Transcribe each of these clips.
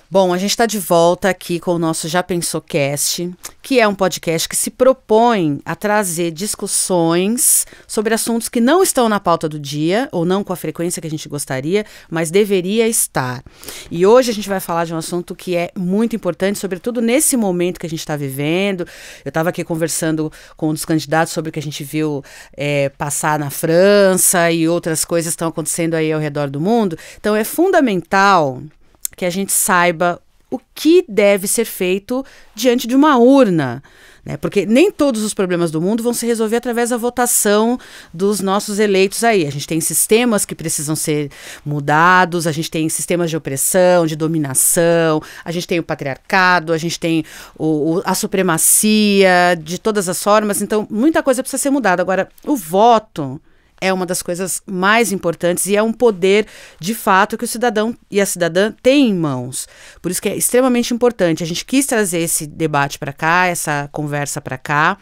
Bom, a gente está de volta aqui com o nosso Já Pensou Cast, que é um podcast que se propõe a trazer discussões sobre assuntos que não estão na pauta do dia, ou não com a frequência que a gente gostaria, mas deveria estar. E hoje a gente vai falar de um assunto que é muito importante, sobretudo nesse momento que a gente está vivendo. Eu estava aqui conversando com um dos candidatos sobre o que a gente viu passar na França e outras coisas estão acontecendo aí ao redor do mundo. Então é fundamental que a gente saiba o que deve ser feito diante de uma urna, né? Porque nem todos os problemas do mundo vão se resolver através da votação dos nossos eleitos aí. A gente tem sistemas que precisam ser mudados, a gente tem sistemas de opressão, de dominação, a gente tem o patriarcado, a gente tem a supremacia de todas as formas, então muita coisa precisa ser mudada. Agora, o voto é uma das coisas mais importantes e é um poder, de fato, que o cidadão e a cidadã têm em mãos. Por isso que é extremamente importante. A gente quis trazer esse debate para cá, essa conversa para cá,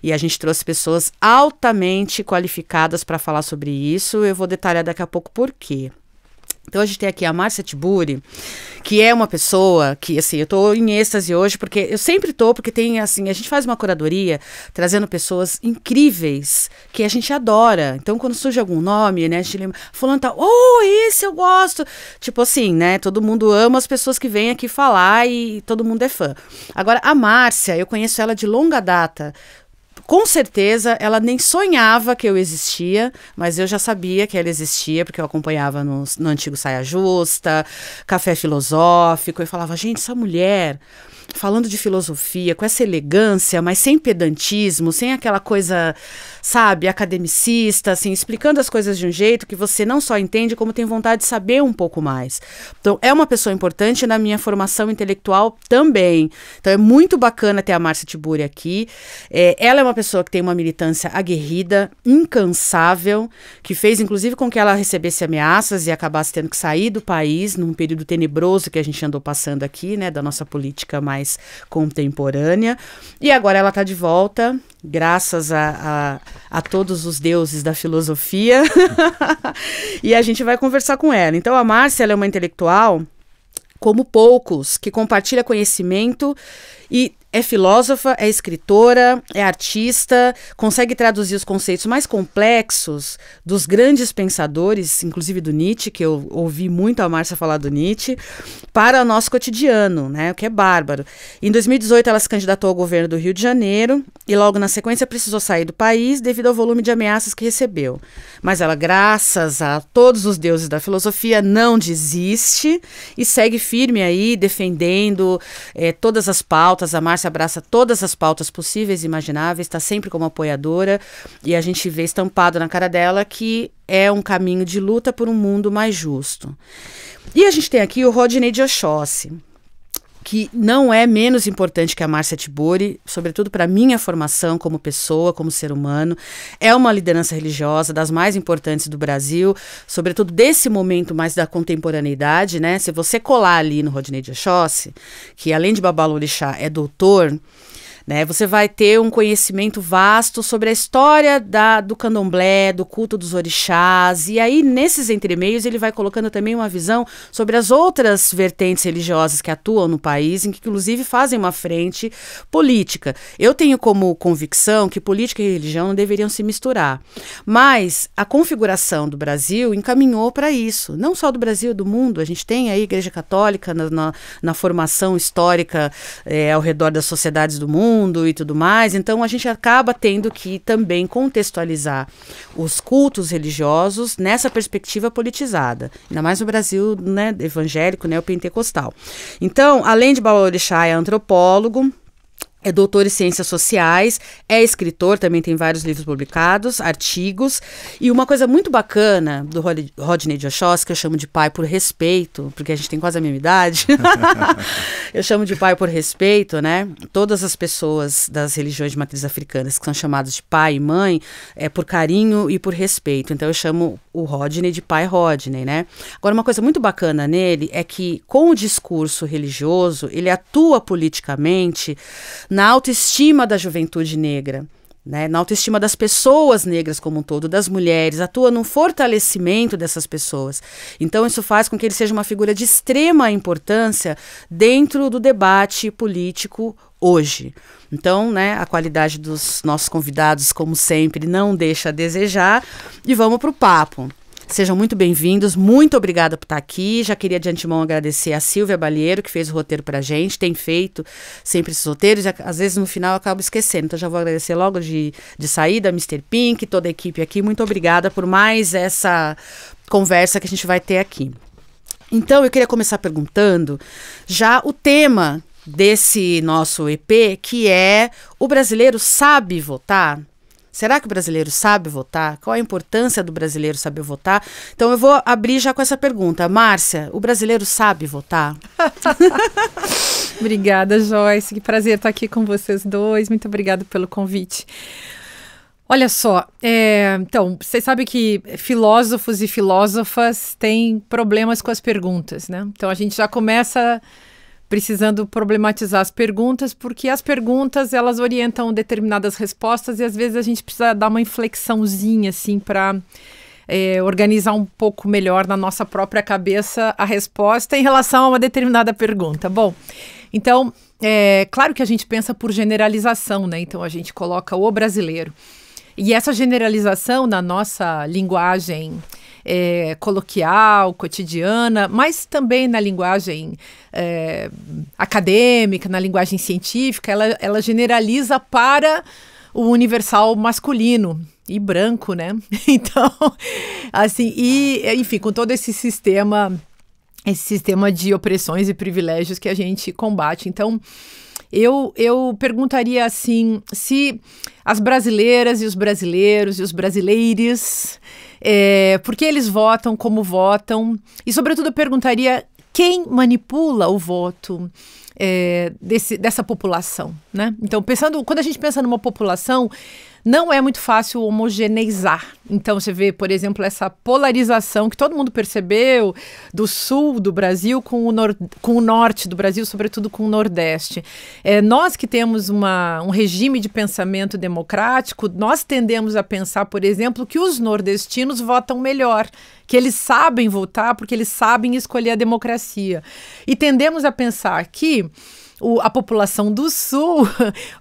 e a gente trouxe pessoas altamente qualificadas para falar sobre isso. Eu vou detalhar daqui a pouco por quê. Então a gente tem aqui a Márcia Tiburi, que é uma pessoa que, assim, eu tô em êxtase hoje, porque eu sempre tô, porque tem, assim, a gente faz uma curadoria trazendo pessoas incríveis que a gente adora. Então quando surge algum nome, né, a gente lembra, fulano tá, esse eu gosto. Tipo assim, né, todo mundo ama as pessoas que vêm aqui falar e todo mundo é fã. Agora, a Márcia, eu conheço ela de longa data. Com certeza, ela nem sonhava que eu existia, mas eu já sabia que ela existia, porque eu acompanhava no antigo Saia Justa, Café Filosófico, e falava, gente, essa mulher falando de filosofia, com essa elegância, mas sem pedantismo, sem aquela coisa, sabe, academicista, assim, explicando as coisas de um jeito que você não só entende, como tem vontade de saber um pouco mais. Então, é uma pessoa importante na minha formação intelectual também. Então, é muito bacana ter a Márcia Tiburi aqui. Ela é uma pessoa que tem uma militância aguerrida, incansável, que fez, inclusive, com que ela recebesse ameaças e acabasse tendo que sair do país num período tenebroso que a gente andou passando aqui, né, da nossa política mais contemporânea, e agora ela está de volta, graças a todos os deuses da filosofia, e a gente vai conversar com ela. Então a Márcia, ela é uma intelectual como poucos, que compartilha conhecimento e é filósofa, é escritora, é artista, consegue traduzir os conceitos mais complexos dos grandes pensadores, inclusive do Nietzsche, que eu ouvi muito a Márcia falar do Nietzsche, para o nosso cotidiano, né, o que é bárbaro. Em 2018 ela se candidatou ao governo do Rio de Janeiro e logo na sequência precisou sair do país devido ao volume de ameaças que recebeu. Mas ela, graças a todos os deuses da filosofia, não desiste e segue firme aí, defendendo todas as pautas. A Márcia abraça todas as pautas possíveis e imagináveis, está sempre como apoiadora, e a gente vê estampado na cara dela que é um caminho de luta por um mundo mais justo. E a gente tem aqui o Rodney de Oxóssi, que não é menos importante que a Márcia Tiburi, sobretudo para a minha formação como pessoa, como ser humano. É uma liderança religiosa das mais importantes do Brasil, sobretudo desse momento mais da contemporaneidade, né? Se você colar ali no Rodney de Oxóssi, que além de babalorixá é doutor, né, você vai ter um conhecimento vasto sobre a história do candomblé, do culto dos orixás, e aí nesses entremeios ele vai colocando também uma visão sobre as outras vertentes religiosas que atuam no país, em que inclusive fazem uma frente política. Eu tenho como convicção que política e religião não deveriam se misturar, mas a configuração do Brasil encaminhou para isso, não só do Brasil, do mundo. A gente tem aí a Igreja Católica na formação histórica ao redor das sociedades do mundo, e tudo mais, então a gente acaba tendo que também contextualizar os cultos religiosos nessa perspectiva politizada, ainda mais no Brasil, né, evangélico, né, o pentecostal. Então, além de babalorixá, é antropólogo, é doutor em ciências sociais, é escritor, também tem vários livros publicados, artigos, e uma coisa muito bacana do Rodney de Oxóssi, que eu chamo de pai por respeito, porque a gente tem quase a mesma idade, eu chamo de pai por respeito, né? Todas as pessoas das religiões de matriz africanas que são chamadas de pai e mãe, é por carinho e por respeito, então eu chamo o Rodney de pai Rodney, né? Agora, uma coisa muito bacana nele é que, com o discurso religioso, ele atua politicamente na autoestima da juventude negra, né, na autoestima das pessoas negras como um todo, das mulheres, atua no fortalecimento dessas pessoas. Então isso faz com que ele seja uma figura de extrema importância dentro do debate político hoje. Então, né, a qualidade dos nossos convidados, como sempre, não deixa a desejar. E vamos para o papo. Sejam muito bem-vindos, muito obrigada por estar aqui. Já queria de antemão agradecer a Silvia Balheiro, que fez o roteiro pra gente, tem feito sempre esses roteiros, e às vezes no final eu acabo esquecendo, então já vou agradecer logo de saída, Mr. Pink, toda a equipe aqui, muito obrigada por mais essa conversa que a gente vai ter aqui. Então eu queria começar perguntando já o tema desse nosso EP, que é: o brasileiro sabe votar? Será que o brasileiro sabe votar? Qual a importância do brasileiro saber votar? Então eu vou abrir já com essa pergunta. Márcia, o brasileiro sabe votar? Obrigada, Joyce. Que prazer estar aqui com vocês dois. Muito obrigada pelo convite. Olha só, então, vocês sabem que filósofos e filósofas têm problemas com as perguntas, né? Então a gente já começa precisando problematizar as perguntas, porque as perguntas, elas orientam determinadas respostas e às vezes a gente precisa dar uma inflexãozinha, assim, para organizar um pouco melhor na nossa própria cabeça a resposta em relação a uma determinada pergunta. Bom, então, claro que a gente pensa por generalização, né? Então a gente coloca o brasileiro. E essa generalização na nossa linguagem coloquial, cotidiana, mas também na linguagem acadêmica, na linguagem científica, ela generaliza para o universal masculino e branco, né? Então, assim, enfim, com todo esse sistema de opressões e privilégios que a gente combate. Então, eu perguntaria assim, se as brasileiras e os brasileiros e os brasileiros, por que eles votam, como votam, e sobretudo eu perguntaria quem manipula o voto dessa população, né? Então, quando a gente pensa numa população, não é muito fácil homogeneizar. Então, você vê, por exemplo, essa polarização que todo mundo percebeu do sul do Brasil com o norte do Brasil, sobretudo com o nordeste. Nós que temos um regime de pensamento democrático, nós tendemos a pensar, por exemplo, que os nordestinos votam melhor, que eles sabem votar porque eles sabem escolher a democracia. E tendemos a pensar que a população do Sul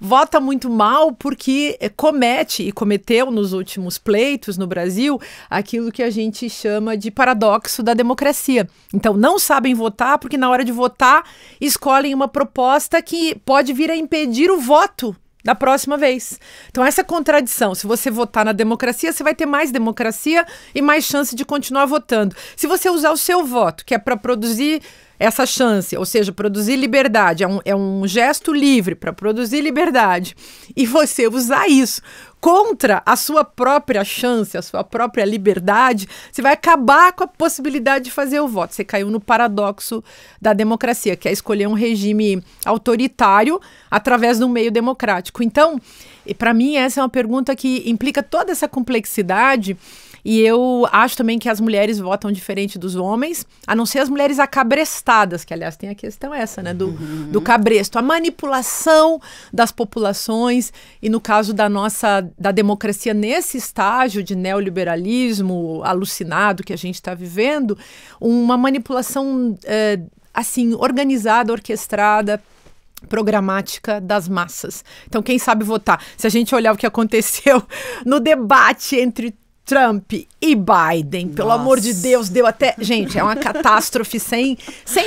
vota muito mal porque comete e cometeu nos últimos pleitos no Brasil aquilo que a gente chama de paradoxo da democracia. Então, não sabem votar porque na hora de votar escolhem uma proposta que pode vir a impedir o voto da próxima vez. Então, essa contradição, se você votar na democracia, você vai ter mais democracia e mais chance de continuar votando. Se você usar o seu voto, que é para produzir essa chance, ou seja, produzir liberdade, é um gesto livre para produzir liberdade, e você usar isso contra a sua própria chance, a sua própria liberdade, você vai acabar com a possibilidade de fazer o voto. Você caiu no paradoxo da democracia, que é escolher um regime autoritário através de um meio democrático. Então, para mim, essa é uma pergunta que implica toda essa complexidade. E eu acho também que as mulheres votam diferente dos homens, a não ser as mulheres acabrestadas, que aliás tem a questão essa, né, do cabresto, a manipulação das populações, e no caso da democracia nesse estágio de neoliberalismo alucinado que a gente está vivendo, uma manipulação assim, organizada, orquestrada, programática das massas. Então quem sabe votar? Se a gente olhar o que aconteceu no debate entre Trump e Biden, pelo amor de Deus, deu até... Gente, é uma catástrofe sem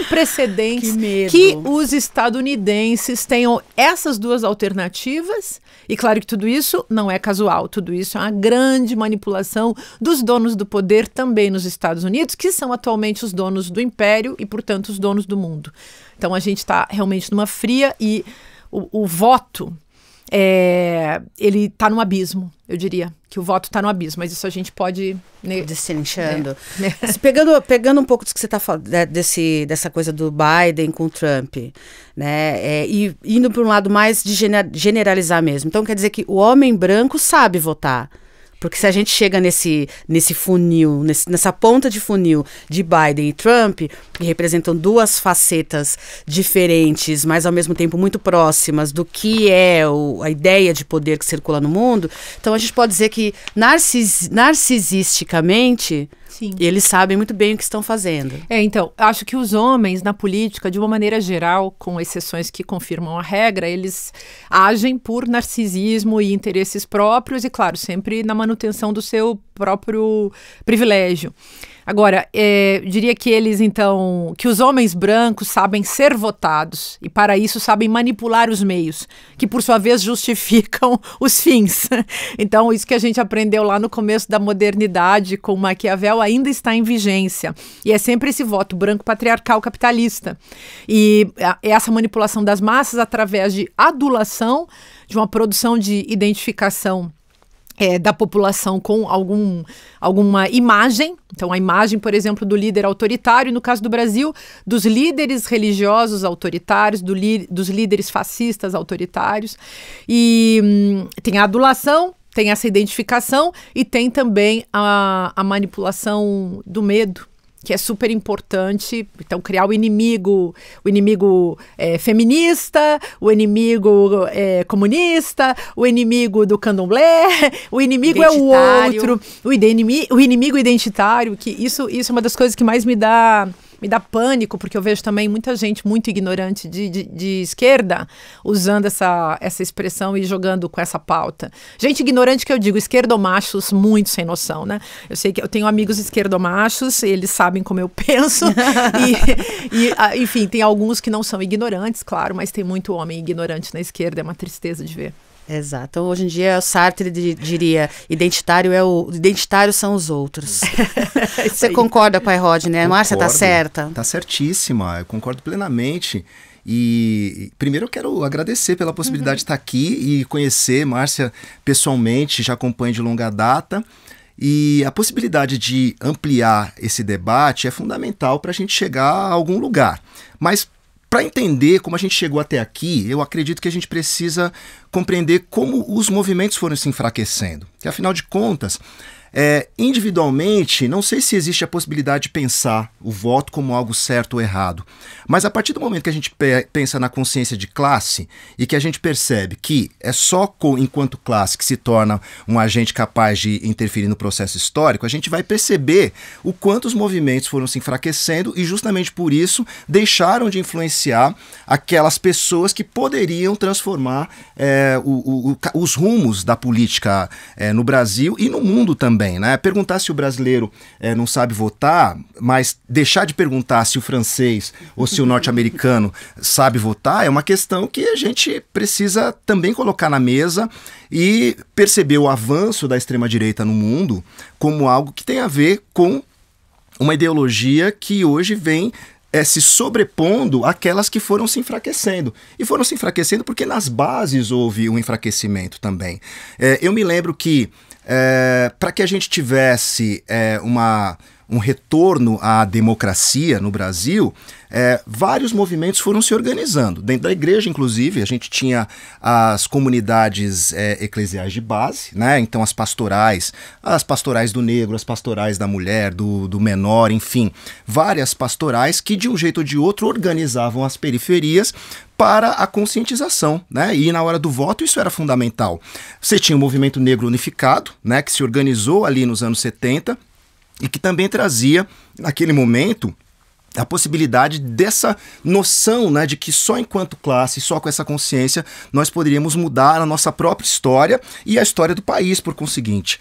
precedentes. Que os estadunidenses tenham essas duas alternativas. E claro que tudo isso não é casual, tudo isso é uma grande manipulação dos donos do poder também nos Estados Unidos, que são atualmente os donos do império e, portanto, os donos do mundo. Então a gente está realmente numa fria e o voto... ele está no abismo, eu diria que o voto está no abismo, mas isso a gente pode destrinchando. Pegando um pouco disso que você está falando, dessa coisa do Biden com o Trump, né? E indo para um lado mais de generalizar mesmo. Então quer dizer que o homem branco sabe votar, Porque se a gente chega nesse funil, nessa ponta de funil de Biden e Trump, que representam duas facetas diferentes, mas ao mesmo tempo muito próximas do que é a ideia de poder que circula no mundo, então a gente pode dizer que narcisisticamente, sim, eles sabem muito bem o que estão fazendo. Então, acho que os homens na política, de uma maneira geral, com exceções que confirmam a regra, eles agem por narcisismo e interesses próprios e, claro, sempre na manutenção do seu próprio privilégio. Agora, diria que que os homens brancos sabem ser votados e para isso sabem manipular os meios, que por sua vez justificam os fins. Então, isso que a gente aprendeu lá no começo da modernidade com Maquiavel ainda está em vigência. E é sempre esse voto branco patriarcal capitalista. E essa manipulação das massas através de adulação, de uma produção de identificação da população com alguma imagem. Então, a imagem, por exemplo, do líder autoritário, no caso do Brasil, dos líderes religiosos autoritários, dos líderes fascistas autoritários. E tem a adulação, tem essa identificação e tem também a manipulação do medo, que é super importante. Então, criar o inimigo feminista, o inimigo comunista, o inimigo do candomblé, o inimigo é o outro, o inimigo identitário, que isso é uma das coisas que mais me dá pânico, porque eu vejo também muita gente muito ignorante de esquerda usando essa expressão e jogando com essa pauta. Gente ignorante que eu digo, esquerdomachos muito sem noção, né? Eu sei que eu tenho amigos esquerdomachos, eles sabem como eu penso, enfim, tem alguns que não são ignorantes, claro, mas tem muito homem ignorante na esquerda, é uma tristeza de ver. Exato. Então, hoje em dia, o Sartre diria, identitários são os outros. Você concorda, Pai Rod, né? Márcia tá certa? Tá certíssima, eu concordo plenamente. E primeiro eu quero agradecer pela possibilidade de estar aqui e conhecer Márcia pessoalmente, já acompanho de longa data. E a possibilidade de ampliar esse debate é fundamental para a gente chegar a algum lugar. Mas para entender como a gente chegou até aqui, eu acredito que a gente precisa compreender como os movimentos foram se enfraquecendo. Que, afinal de contas, individualmente, não sei se existe a possibilidade de pensar o voto como algo certo ou errado, mas a partir do momento que a gente pensa na consciência de classe e que a gente percebe que é só enquanto classe que se torna um agente capaz de interferir no processo histórico, a gente vai perceber o quanto os movimentos foram se enfraquecendo e justamente por isso deixaram de influenciar aquelas pessoas que poderiam transformar os rumos da política no Brasil e no mundo também. Né? Perguntar se o brasileiro não sabe votar, mas deixar de perguntar se o francês ou se o norte-americano sabe votar é uma questão que a gente precisa também colocar na mesa e perceber o avanço da extrema-direita no mundo como algo que tem a ver com uma ideologia que hoje vem se sobrepondo àquelas que foram se enfraquecendo. E foram se enfraquecendo porque nas bases houve um enfraquecimento também. Eu me lembro que para que a gente tivesse um retorno à democracia no Brasil, vários movimentos foram se organizando. Dentro da igreja, inclusive, a gente tinha as comunidades eclesiais de base, né? Então as pastorais do negro, as pastorais da mulher, do menor, enfim, várias pastorais que de um jeito ou de outro organizavam as periferias para a conscientização, né? E na hora do voto isso era fundamental. Você tinha o Movimento Negro Unificado, né? Que se organizou ali nos anos 70 e que também trazia, naquele momento, a possibilidade dessa noção, né, de que só enquanto classe, só com essa consciência, nós poderíamos mudar a nossa própria história e a história do país, por conseguinte.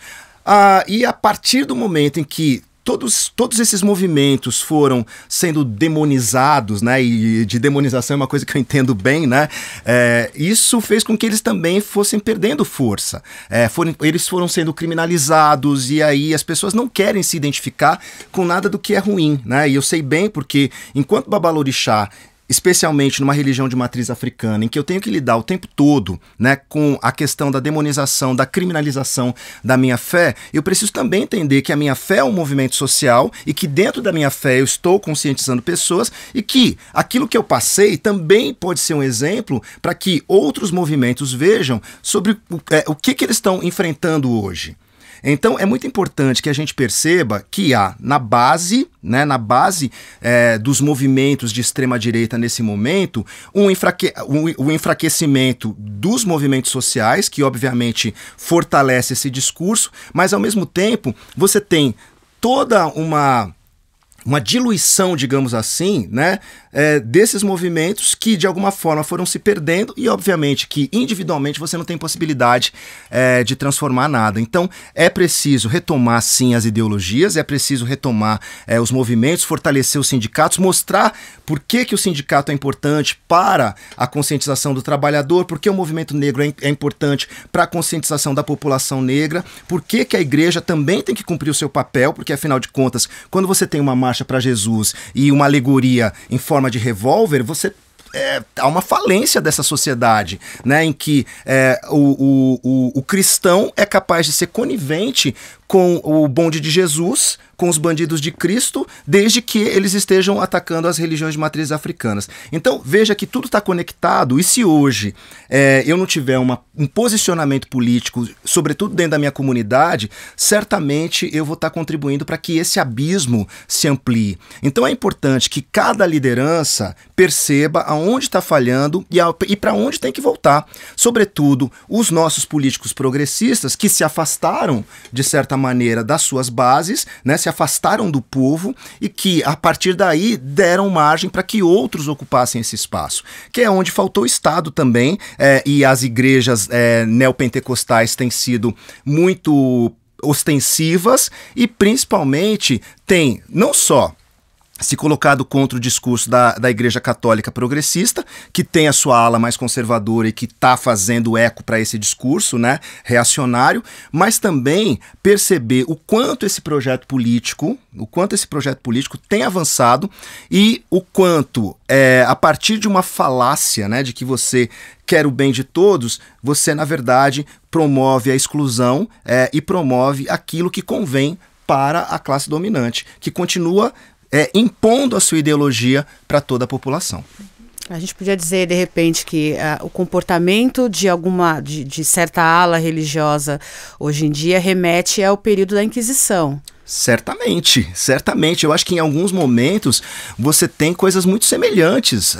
E a partir do momento em que todos esses movimentos foram sendo demonizados, né? E de demonização é uma coisa que eu entendo bem, né? Isso fez com que eles também fossem perdendo força. Eles foram sendo criminalizados e aí as pessoas não querem se identificar com nada do que é ruim, né? E eu sei bem porque enquanto Babalorixá, especialmente numa religião de matriz africana, em que eu tenho que lidar o tempo todo, né, com a questão da demonização, da criminalização da minha fé, eu preciso também entender que a minha fé é um movimento social e que dentro da minha fé eu estou conscientizando pessoas e que aquilo que eu passei também pode ser um exemplo para que outros movimentos vejam sobre o que eles estão enfrentando hoje. Então é muito importante que a gente perceba que há na base, né, dos movimentos de extrema-direita nesse momento, um enfraquecimento dos movimentos sociais, que obviamente fortalece esse discurso, mas ao mesmo tempo você tem toda uma diluição, digamos assim, né, desses movimentos que de alguma forma foram se perdendo e obviamente que individualmente você não tem possibilidade de transformar nada. Então é preciso retomar sim as ideologias, é preciso retomar os movimentos, fortalecer os sindicatos, mostrar por que o sindicato é importante para a conscientização do trabalhador, por que o movimento negro é importante para a conscientização da população negra, por que a igreja também tem que cumprir o seu papel, porque afinal de contas, quando você tem uma marcha para Jesus e uma alegoria em forma de revólver, você há uma falência dessa sociedade, né, em que o cristão é capaz de ser conivente com o bonde de Jesus, com os bandidos de Cristo, desde que eles estejam atacando as religiões de matrizes africanas. Então, veja que tudo está conectado, e se hoje eu não tiver um posicionamento político, sobretudo dentro da minha comunidade, certamente eu vou estar contribuindo para que esse abismo se amplie. Então é importante que cada liderança perceba aonde está falhando e para onde tem que voltar. Sobretudo, os nossos políticos progressistas que se afastaram, de certa maneira, das suas bases, né, se afastaram do povo e que, a partir daí, deram margem para que outros ocupassem esse espaço, que é onde faltou o Estado também, e as igrejas neopentecostais têm sido muito ostensivas e, principalmente, têm não só se colocado contra o discurso da Igreja Católica Progressista, que tem a sua ala mais conservadora e que está fazendo eco para esse discurso, né, reacionário, mas também perceber o quanto esse projeto político tem avançado e o quanto, a partir de uma falácia, né, de que você quer o bem de todos, você, na verdade, promove a exclusão e promove aquilo que convém para a classe dominante, que continua impondo a sua ideologia para toda a população. A gente podia dizer, de repente, que o comportamento de certa ala religiosa hoje em dia remete ao período da Inquisição. Certamente. Eu acho que em alguns momentos você tem coisas muito semelhantes.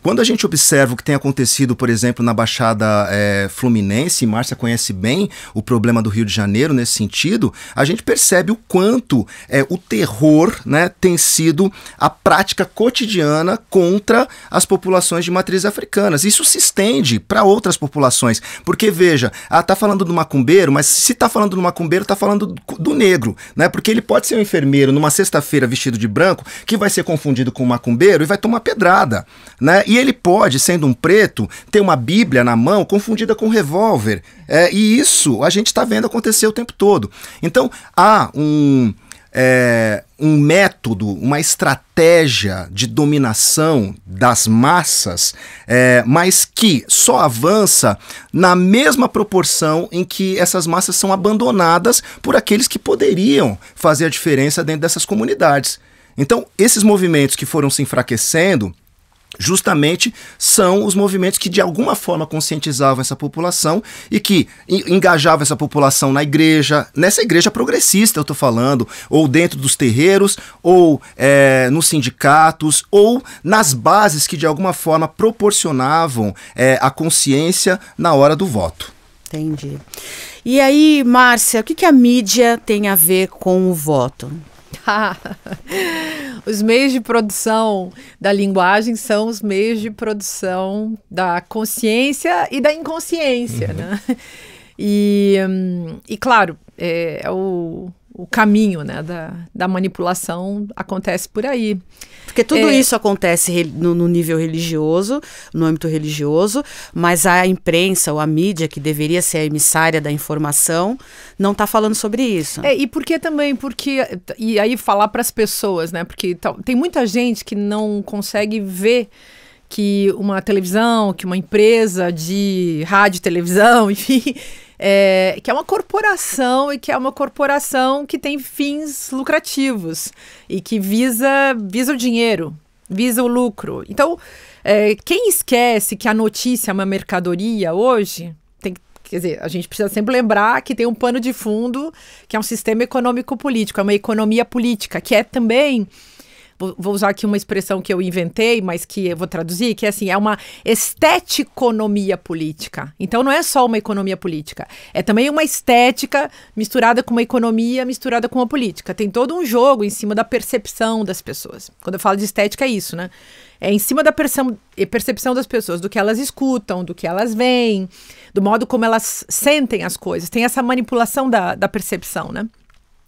Quando a gente observa o que tem acontecido, por exemplo, na Baixada Fluminense, e Márcia conhece bem o problema do Rio de Janeiro nesse sentido, a gente percebe o quanto o terror, né, tem sido a prática cotidiana contra as populações de matriz africanas. Isso se estende para outras populações, porque veja, tá falando do macumbeiro, mas se tá falando do macumbeiro, tá falando do negro, né, porque ele pode ser um enfermeiro numa sexta-feira vestido de branco, que vai ser confundido com um macumbeiro e vai tomar pedrada, né? E ele pode, sendo um preto, ter uma Bíblia na mão confundida com um revólver. E isso a gente está vendo acontecer o tempo todo. Então, há um método, uma estratégia de dominação das massas, mas que só avança na mesma proporção em que essas massas são abandonadas por aqueles que poderiam fazer a diferença dentro dessas comunidades. Então, esses movimentos que foram se enfraquecendo, justamente são os movimentos que de alguma forma conscientizavam essa população e que engajavam essa população na igreja, nessa igreja progressista eu estou falando, ou dentro dos terreiros, ou nos sindicatos, ou nas bases que de alguma forma proporcionavam a consciência na hora do voto. Entendi. E aí, Márcia, o que a mídia tem a ver com o voto? Os meios de produção da linguagem são os meios de produção da consciência e da inconsciência, né? E claro, o caminho, né, da manipulação acontece por aí. Porque tudo isso acontece no nível religioso, no âmbito religioso, mas a imprensa ou a mídia, que deveria ser a emissária da informação, não está falando sobre isso. E e aí falar para as pessoas, né? Porque tem muita gente que não consegue ver que uma televisão, que uma empresa de rádio e televisão, enfim, que é uma corporação e que é uma corporação que tem fins lucrativos e que visa o dinheiro, visa o lucro. Então, quem esquece que a notícia é uma mercadoria hoje, Quer dizer, a gente precisa sempre lembrar que tem um pano de fundo, que é um sistema econômico-político, é uma economia política, que é também... Vou usar aqui uma expressão que eu inventei, mas que eu vou traduzir, que é assim, é uma esteticonomia política. Então não é só uma economia política, é também uma estética misturada com uma economia, misturada com uma política. Tem todo um jogo em cima da percepção das pessoas. Quando eu falo de estética é isso, né? É em cima da percepção das pessoas, do que elas escutam, do que elas veem, do modo como elas sentem as coisas. Tem essa manipulação da percepção, né?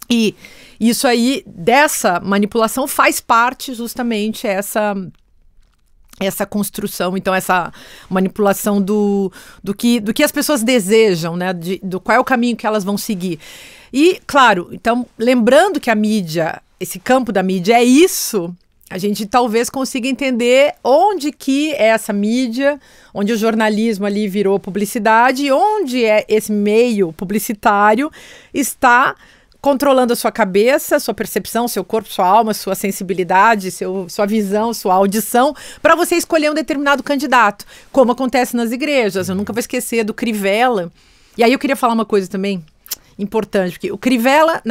E isso aí, dessa manipulação, faz parte justamente essa construção, então essa manipulação do que as pessoas desejam, né? Do qual é o caminho que elas vão seguir. E, claro, então, lembrando que a mídia, esse campo da mídia é isso, a gente talvez consiga entender onde que é essa mídia, onde o jornalismo ali virou publicidade, e onde é esse meio publicitário está controlando a sua cabeça, sua percepção, seu corpo, sua alma, sua sensibilidade, sua visão, sua audição, para você escolher um determinado candidato, como acontece nas igrejas. Eu nunca vou esquecer do Crivella. E aí eu queria falar uma coisa também importante, porque o Crivella,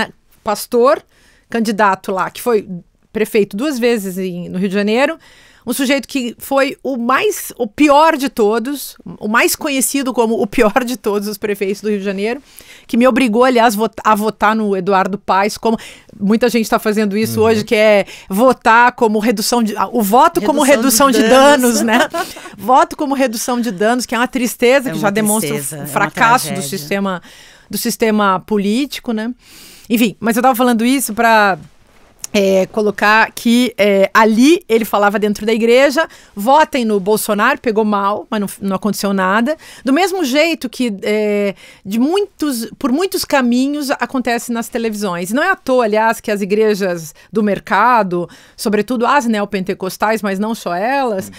pastor, candidato lá, que foi prefeito 2 vezes no Rio de Janeiro, um sujeito que foi o pior de todos, o mais conhecido como o pior de todos os prefeitos do Rio de Janeiro, que me obrigou, aliás, a votar no Eduardo Paes, como muita gente está fazendo isso hoje, que é votar como o voto como redução de danos, né? Voto como redução de danos, que é uma tristeza, que já demonstra o fracasso do sistema político, né? Enfim, mas eu estava falando isso para... colocar que ali ele falava dentro da igreja, votem no Bolsonaro, pegou mal, mas não aconteceu nada. Do mesmo jeito que por muitos caminhos acontece nas televisões. Não é à toa, aliás, que as igrejas do mercado, sobretudo as neopentecostais, mas não só elas,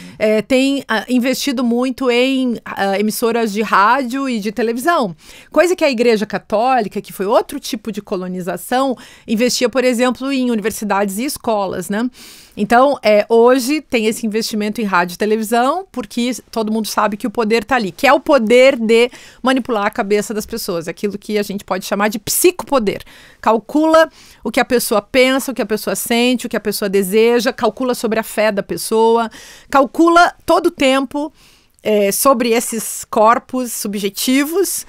têm investido muito em emissoras de rádio e de televisão. Coisa que a Igreja Católica, que foi outro tipo de colonização, investia, por exemplo, em universidades e escolas, né? Então, hoje tem esse investimento em rádio e televisão, porque todo mundo sabe que o poder está ali, que é o poder de manipular a cabeça das pessoas, aquilo que a gente pode chamar de psicopoder. Calcula o que a pessoa pensa, o que a pessoa sente, o que a pessoa deseja, calcula sobre a fé da pessoa, calcula todo o tempo sobre esses corpos subjetivos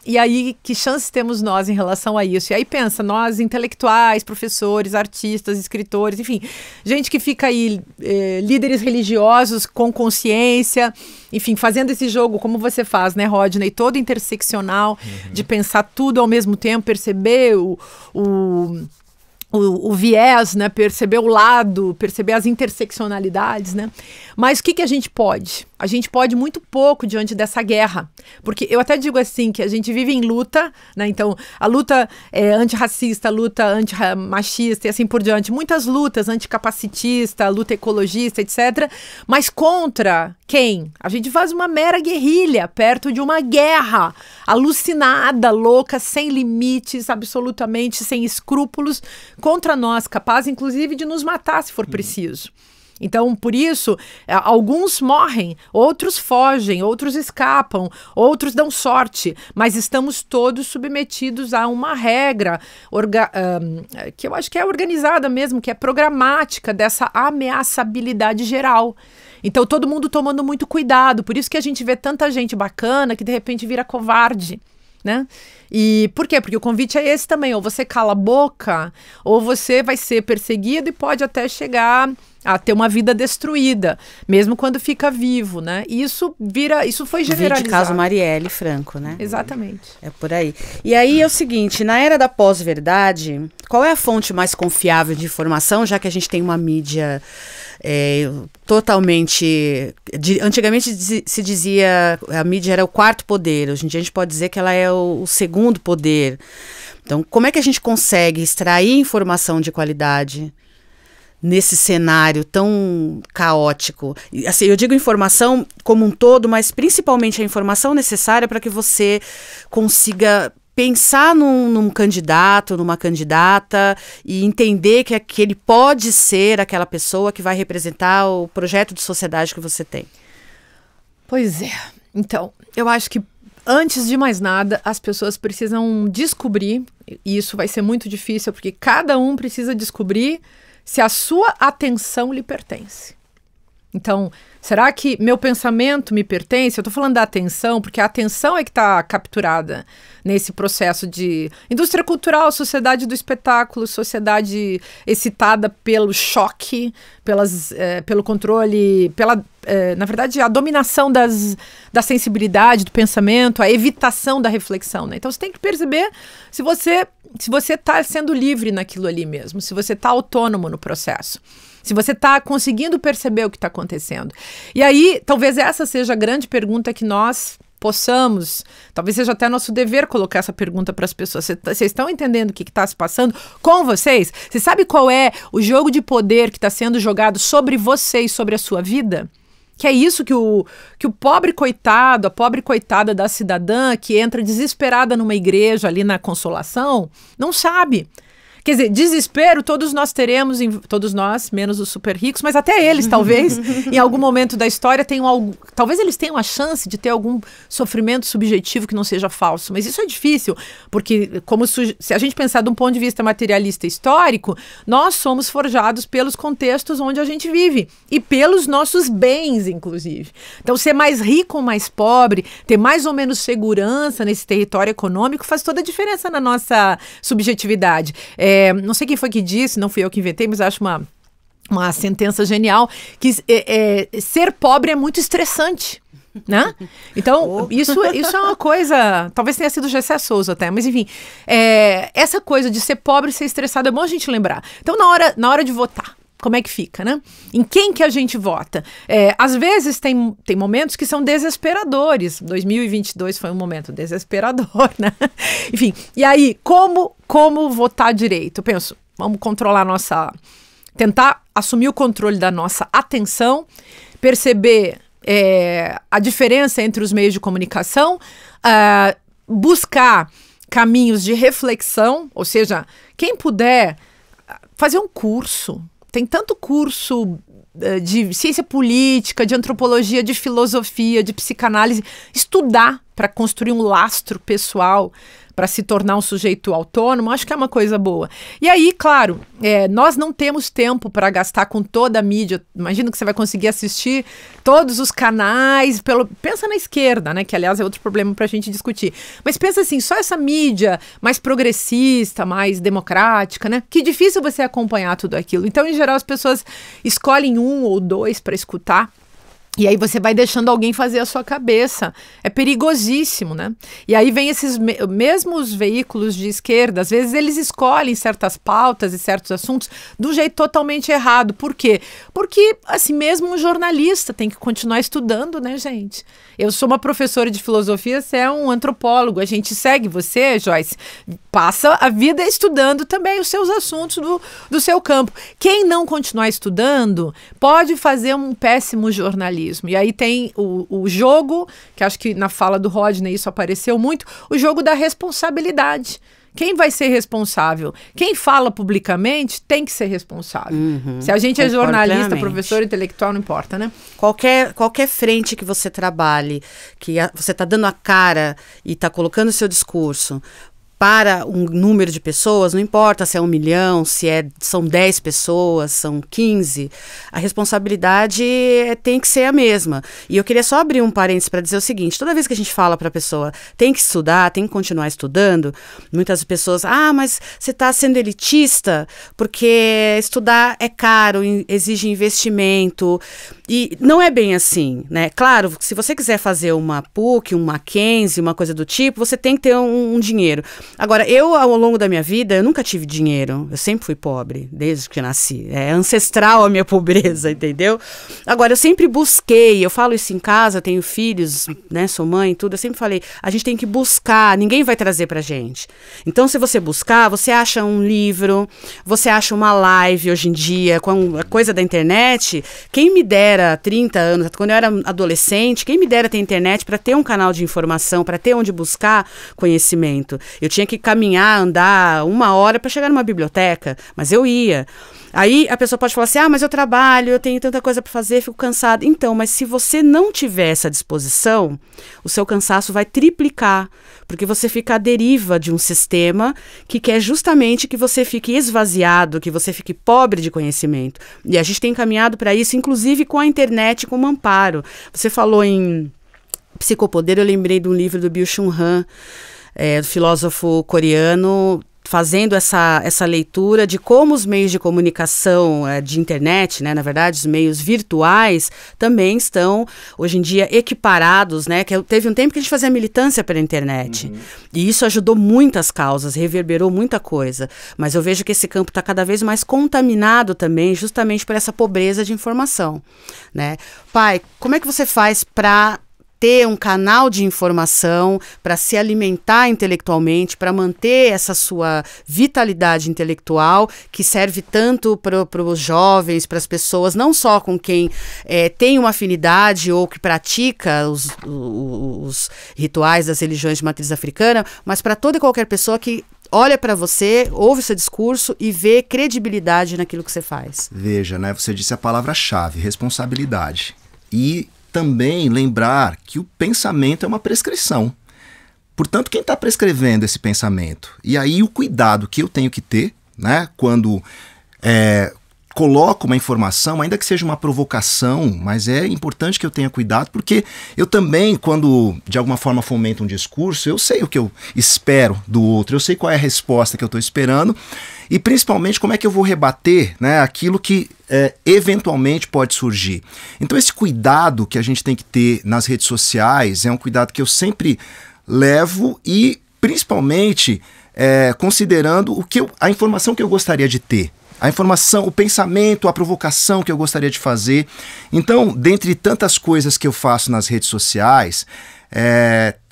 e aí, que chances temos nós em relação a isso? E aí pensa, nós intelectuais, professores, artistas, escritores, enfim, gente que fica aí, líderes religiosos com consciência, enfim, fazendo esse jogo como você faz, né, Rodney? Todo interseccional, de pensar tudo ao mesmo tempo, perceber o viés, né? Perceber o lado, perceber as interseccionalidades, né? Mas o que a gente pode? A gente pode muito pouco diante dessa guerra, porque eu até digo assim, que a gente vive em luta, né? Então, a luta antirracista, a luta antimachista e assim por diante, muitas lutas, anticapacitista, luta ecologista, etc. Mas contra quem? A gente faz uma mera guerrilha perto de uma guerra alucinada, louca, sem limites, absolutamente sem escrúpulos, contra nós, capaz inclusive de nos matar se for preciso. Então, por isso, alguns morrem, outros fogem, outros escapam, outros dão sorte, mas estamos todos submetidos a uma regra que eu acho que é organizada mesmo, que é programática dessa ameaçabilidade geral. Então, todo mundo tomando muito cuidado, por isso que a gente vê tanta gente bacana que de repente vira covarde, né? E por quê? Porque o convite é esse também, ou você cala a boca, ou você vai ser perseguido e pode até chegar a ter uma vida destruída, mesmo quando fica vivo, né? E isso foi generalizado. De caso Marielle Franco, né? Exatamente. É por aí. E aí é o seguinte, na era da pós-verdade, qual é a fonte mais confiável de informação, já que a gente tem uma mídia totalmente... Antigamente se dizia a mídia era o quarto poder, hoje em dia a gente pode dizer que ela é o segundo poder. Então, como é que a gente consegue extrair informação de qualidade nesse cenário tão caótico? Assim, eu digo informação como um todo, mas principalmente a informação necessária para que você consiga pensar num candidato, numa candidata e entender que ele pode ser aquela pessoa que vai representar o projeto de sociedade que você tem. Pois é. Então, eu acho que Antes de mais nada, as pessoas precisam descobrir, e isso vai ser muito difícil, porque cada um precisa descobrir se a sua atenção lhe pertence. Então, será que meu pensamento me pertence? Eu estou falando da atenção, porque a atenção é que está capturada nesse processo de indústria cultural, sociedade do espetáculo, sociedade excitada pelo choque, pelo controle, na verdade, a dominação da sensibilidade, do pensamento, a evitação da reflexão, né? Então, você tem que perceber se você está sendo livre naquilo ali mesmo, se você está autônomo no processo. Se você está conseguindo perceber o que está acontecendo. E aí, talvez essa seja a grande pergunta que nós possamos, talvez seja até nosso dever colocar essa pergunta para as pessoas. Vocês estão entendendo o que está se passando com vocês? Você sabe qual é o jogo de poder que está sendo jogado sobre vocês, sobre a sua vida? Que é isso que o pobre coitado, a pobre coitada da cidadã que entra desesperada numa igreja ali na Consolação, não sabe. Quer dizer, desespero todos nós teremos, todos nós, menos os super ricos, mas até eles, talvez, em algum momento da história, talvez eles tenham a chance de ter algum sofrimento subjetivo que não seja falso. Mas isso é difícil, porque se a gente pensar de um ponto de vista materialista histórico, nós somos forjados pelos contextos onde a gente vive e pelos nossos bens, inclusive. Então, ser mais rico ou mais pobre, ter mais ou menos segurança nesse território econômico faz toda a diferença na nossa subjetividade. Não sei quem foi que disse, não fui eu que inventei, mas acho uma sentença genial, que ser pobre é muito estressante, né? Então, isso é uma coisa, talvez tenha sido Gessé Souza até, mas enfim, essa coisa de ser pobre e ser estressado é bom a gente lembrar. Então, na hora de votar, como é que fica, né? Em quem que a gente vota? Às vezes tem momentos que são desesperadores. 2022 foi um momento desesperador, né? Enfim, e aí, como votar direito? Eu penso, vamos controlar tentar assumir o controle da nossa atenção, perceber a diferença entre os meios de comunicação, buscar caminhos de reflexão, ou seja, quem puder fazer um curso. Tem tanto curso de ciência política, de antropologia, de filosofia, de psicanálise. Estudar para construir um lastro pessoal, para se tornar um sujeito autônomo, acho que é uma coisa boa. E aí, claro, nós não temos tempo para gastar com toda a mídia. Imagino que você vai conseguir assistir todos os canais. Pensa na esquerda, né? Que, aliás, é outro problema para a gente discutir. Mas pensa assim, só essa mídia mais progressista, mais democrática, né? Que difícil você acompanhar tudo aquilo. Então, em geral, as pessoas escolhem um ou dois para escutar. E aí você vai deixando alguém fazer a sua cabeça. É perigosíssimo, né? E aí vem esses mesmos veículos de esquerda, às vezes eles escolhem certas pautas e certos assuntos de um jeito totalmente errado. Por quê? Porque, assim, mesmo um jornalista tem que continuar estudando, né, gente? Eu sou uma professora de filosofia, você é um antropólogo, a gente segue você, Joyce, passa a vida estudando também os seus assuntos do seu campo. Quem não continuar estudando pode fazer um péssimo jornalismo. E aí tem o jogo, que acho que na fala do Rodney isso apareceu muito, o jogo da responsabilidade. Quem vai ser responsável? Quem fala publicamente tem que ser responsável. Se a gente é jornalista, professor, intelectual, não importa, né? Qualquer frente que você trabalhe, que você está dando a cara e está colocando o seu discurso para um número de pessoas, não importa se é 1 milhão, são 10 pessoas, são 15, a responsabilidade tem que ser a mesma. E eu queria só abrir um parênteses para dizer o seguinte, toda vez que a gente fala para a pessoa, tem que estudar, tem que continuar estudando, muitas pessoas, mas você está sendo elitista, porque estudar é caro, exige investimento, e não é bem assim, né? Claro, se você quiser fazer uma PUC, uma Mackenzie, uma coisa do tipo, você tem que ter um dinheiro. Agora, ao longo da minha vida, eu nunca tive dinheiro. Eu sempre fui pobre, desde que nasci. É ancestral a minha pobreza, entendeu? Agora, eu sempre busquei, eu falo isso em casa, eu tenho filhos, né, sou mãe e tudo, eu sempre falei, a gente tem que buscar, ninguém vai trazer pra gente. Então, se você buscar, você acha um livro, você acha uma live hoje em dia, com a coisa da internet. Quem me dera 30 anos, quando eu era adolescente, quem me dera ter internet para ter um canal de informação, para ter onde buscar conhecimento. Eu tinha que caminhar, andar 1 hora para chegar numa biblioteca, mas eu ia. Aí a pessoa pode falar assim, mas eu trabalho, eu tenho tanta coisa para fazer, fico cansada. Então, mas se você não tiver essa disposição, o seu cansaço vai triplicar, porque você fica à deriva de um sistema que quer justamente que você fique esvaziado, que você fique pobre de conhecimento. E a gente tem caminhado para isso, inclusive com a internet como amparo. Você falou em psicopoder, eu lembrei de um livro do Byung-Chul Han, do filósofo coreano, fazendo essa leitura de como os meios de comunicação de internet, né, na verdade, os meios virtuais, também estão, hoje em dia, equiparados, né, que teve um tempo que a gente fazia militância pela internet, e isso ajudou muitas causas, reverberou muita coisa, mas eu vejo que esse campo está cada vez mais contaminado também, justamente por essa pobreza de informação, né. Pai, como é que você faz para ter um canal de informação, para se alimentar intelectualmente, para manter essa sua vitalidade intelectual, que serve tanto para os jovens, para as pessoas, não só com quem tem uma afinidade ou que pratica os rituais das religiões de matriz africana, mas para toda e qualquer pessoa que olha para você, ouve seu discurso e vê credibilidade naquilo que você faz. Veja, né? Você disse a palavra-chave, responsabilidade. E também lembrar que o pensamento é uma prescrição. Portanto, quem está prescrevendo esse pensamento? E aí o cuidado que eu tenho que ter, né, quando coloco uma informação, ainda que seja uma provocação, mas é importante que eu tenha cuidado, porque eu também, quando de alguma forma fomento um discurso, eu sei o que eu espero do outro, eu sei qual é a resposta que eu estou esperando, e principalmente como é que eu vou rebater, né, aquilo que eventualmente pode surgir. Então esse cuidado que a gente tem que ter nas redes sociais é um cuidado que eu sempre levo e principalmente considerando a informação que eu gostaria de ter. A informação, o pensamento, a provocação que eu gostaria de fazer. Então, dentre tantas coisas que eu faço nas redes sociais,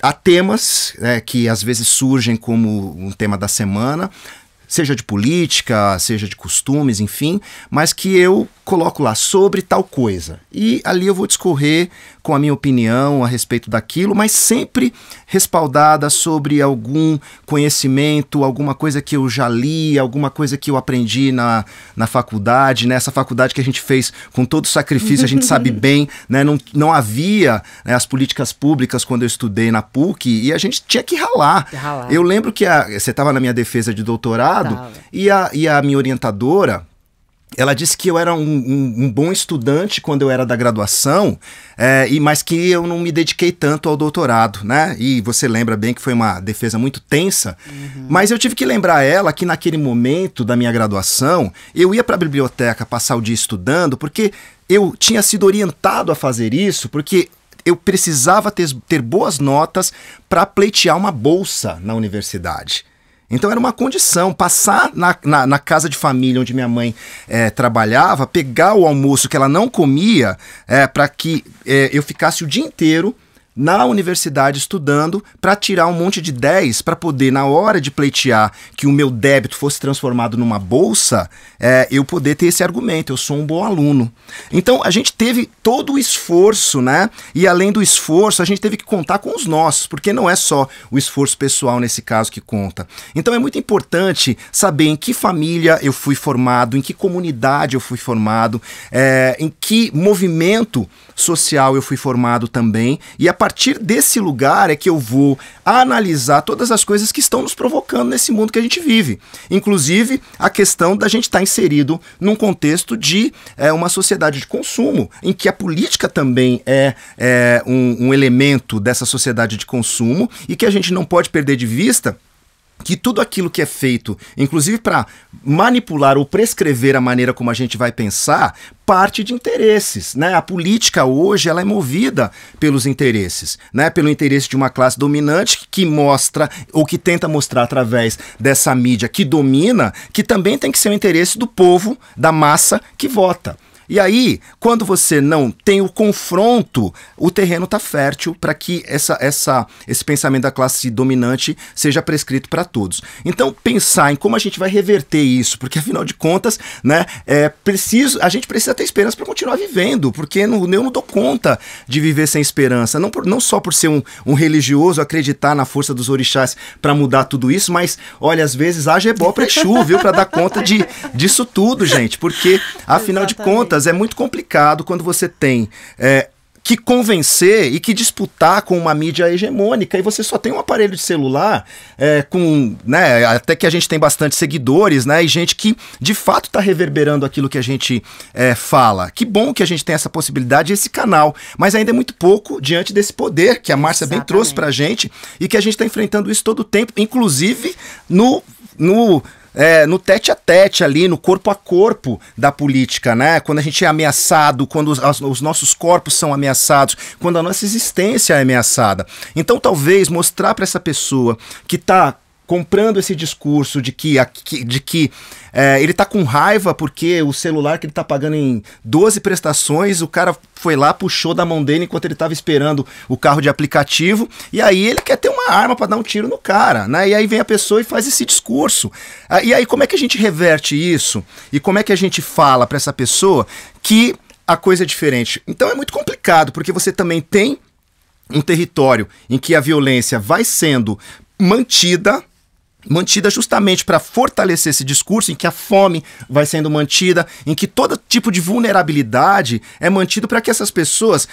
há temas que às vezes surgem como um tema da semana, seja de política, seja de costumes, enfim, mas que eu coloco lá sobre tal coisa. E ali eu vou discorrer com a minha opinião a respeito daquilo, mas sempre respaldada sobre algum conhecimento, alguma coisa que eu já li, alguma coisa que eu aprendi na faculdade, nessa faculdade que a gente fez com todo sacrifício, a gente sabe bem, né? Não havia, né, as políticas públicas quando eu estudei na PUC e a gente tinha que ralar. Eu lembro que você estava na minha defesa de doutorado e a minha orientadora, ela disse que eu era um bom estudante quando eu era da graduação, mas que eu não me dediquei tanto ao doutorado, né? E você lembra bem que foi uma defesa muito tensa, mas eu tive que lembrar ela que naquele momento da minha graduação, eu ia para a biblioteca passar o dia estudando, porque eu tinha sido orientado a fazer isso, porque eu precisava ter boas notas para pleitear uma bolsa na universidade. Então era uma condição, passar na casa de família onde minha mãe trabalhava, pegar o almoço que ela não comia, para que eu ficasse o dia inteiro na universidade estudando para tirar um monte de 10, para poder, na hora de pleitear que o meu débito fosse transformado numa bolsa, eu poder ter esse argumento, eu sou um bom aluno. Então a gente teve todo o esforço, né? E além do esforço, a gente teve que contar com os nossos, porque não é só o esforço pessoal nesse caso que conta. Então é muito importante saber em que família eu fui formado, em que comunidade eu fui formado, em que movimento social eu fui formado também, e a partir desse lugar é que eu vou analisar todas as coisas que estão nos provocando nesse mundo que a gente vive. Inclusive a questão da gente estar inserido num contexto de uma sociedade de consumo, em que a política também é um elemento dessa sociedade de consumo e que a gente não pode perder de vista que tudo aquilo que é feito, inclusive para manipular ou prescrever a maneira como a gente vai pensar, parte de interesses, né? A política hoje ela é movida pelos interesses, né? Pelo interesse de uma classe dominante que mostra ou que tenta mostrar através dessa mídia que domina, que também tem que ser o interesse do povo, da massa que vota. E aí, quando você não tem o confronto, o terreno está fértil para que esse pensamento da classe dominante seja prescrito para todos. Então, pensar em como a gente vai reverter isso, porque afinal de contas, né, a gente precisa ter esperança para continuar vivendo, porque eu não dou conta de viver sem esperança, não só por ser um religioso, acreditar na força dos orixás para mudar tudo isso, mas, olha, às vezes haja ebó pra Exu, viu, para dar conta disso tudo, gente, porque, afinal de contas, é muito complicado quando você tem que convencer e que disputar com uma mídia hegemônica, e você só tem um aparelho de celular né, até que a gente tem bastante seguidores, né, e gente que de fato está reverberando aquilo que a gente fala. Que bom que a gente tem essa possibilidade, esse canal, mas ainda é muito pouco diante desse poder que a Márcia bem trouxe pra gente e que a gente está enfrentando isso todo o tempo, inclusive no tete a tete ali, no corpo a corpo da política, né? Quando a gente é ameaçado, quando os nossos corpos são ameaçados, quando a nossa existência é ameaçada. Então, talvez mostrar para essa pessoa que está comprando esse discurso de que ele tá com raiva porque o celular que ele tá pagando em 12 prestações, o cara foi lá, puxou da mão dele enquanto ele tava esperando o carro de aplicativo, e aí ele quer ter uma arma para dar um tiro no cara, né? E aí vem a pessoa e faz esse discurso. E aí como é que a gente reverte isso? E como é que a gente fala para essa pessoa que a coisa é diferente? Então é muito complicado, porque você também tem um território em que a violência vai sendo mantida justamente para fortalecer esse discurso, em que a fome vai sendo mantida, em que todo tipo de vulnerabilidade é mantido para que essas pessoas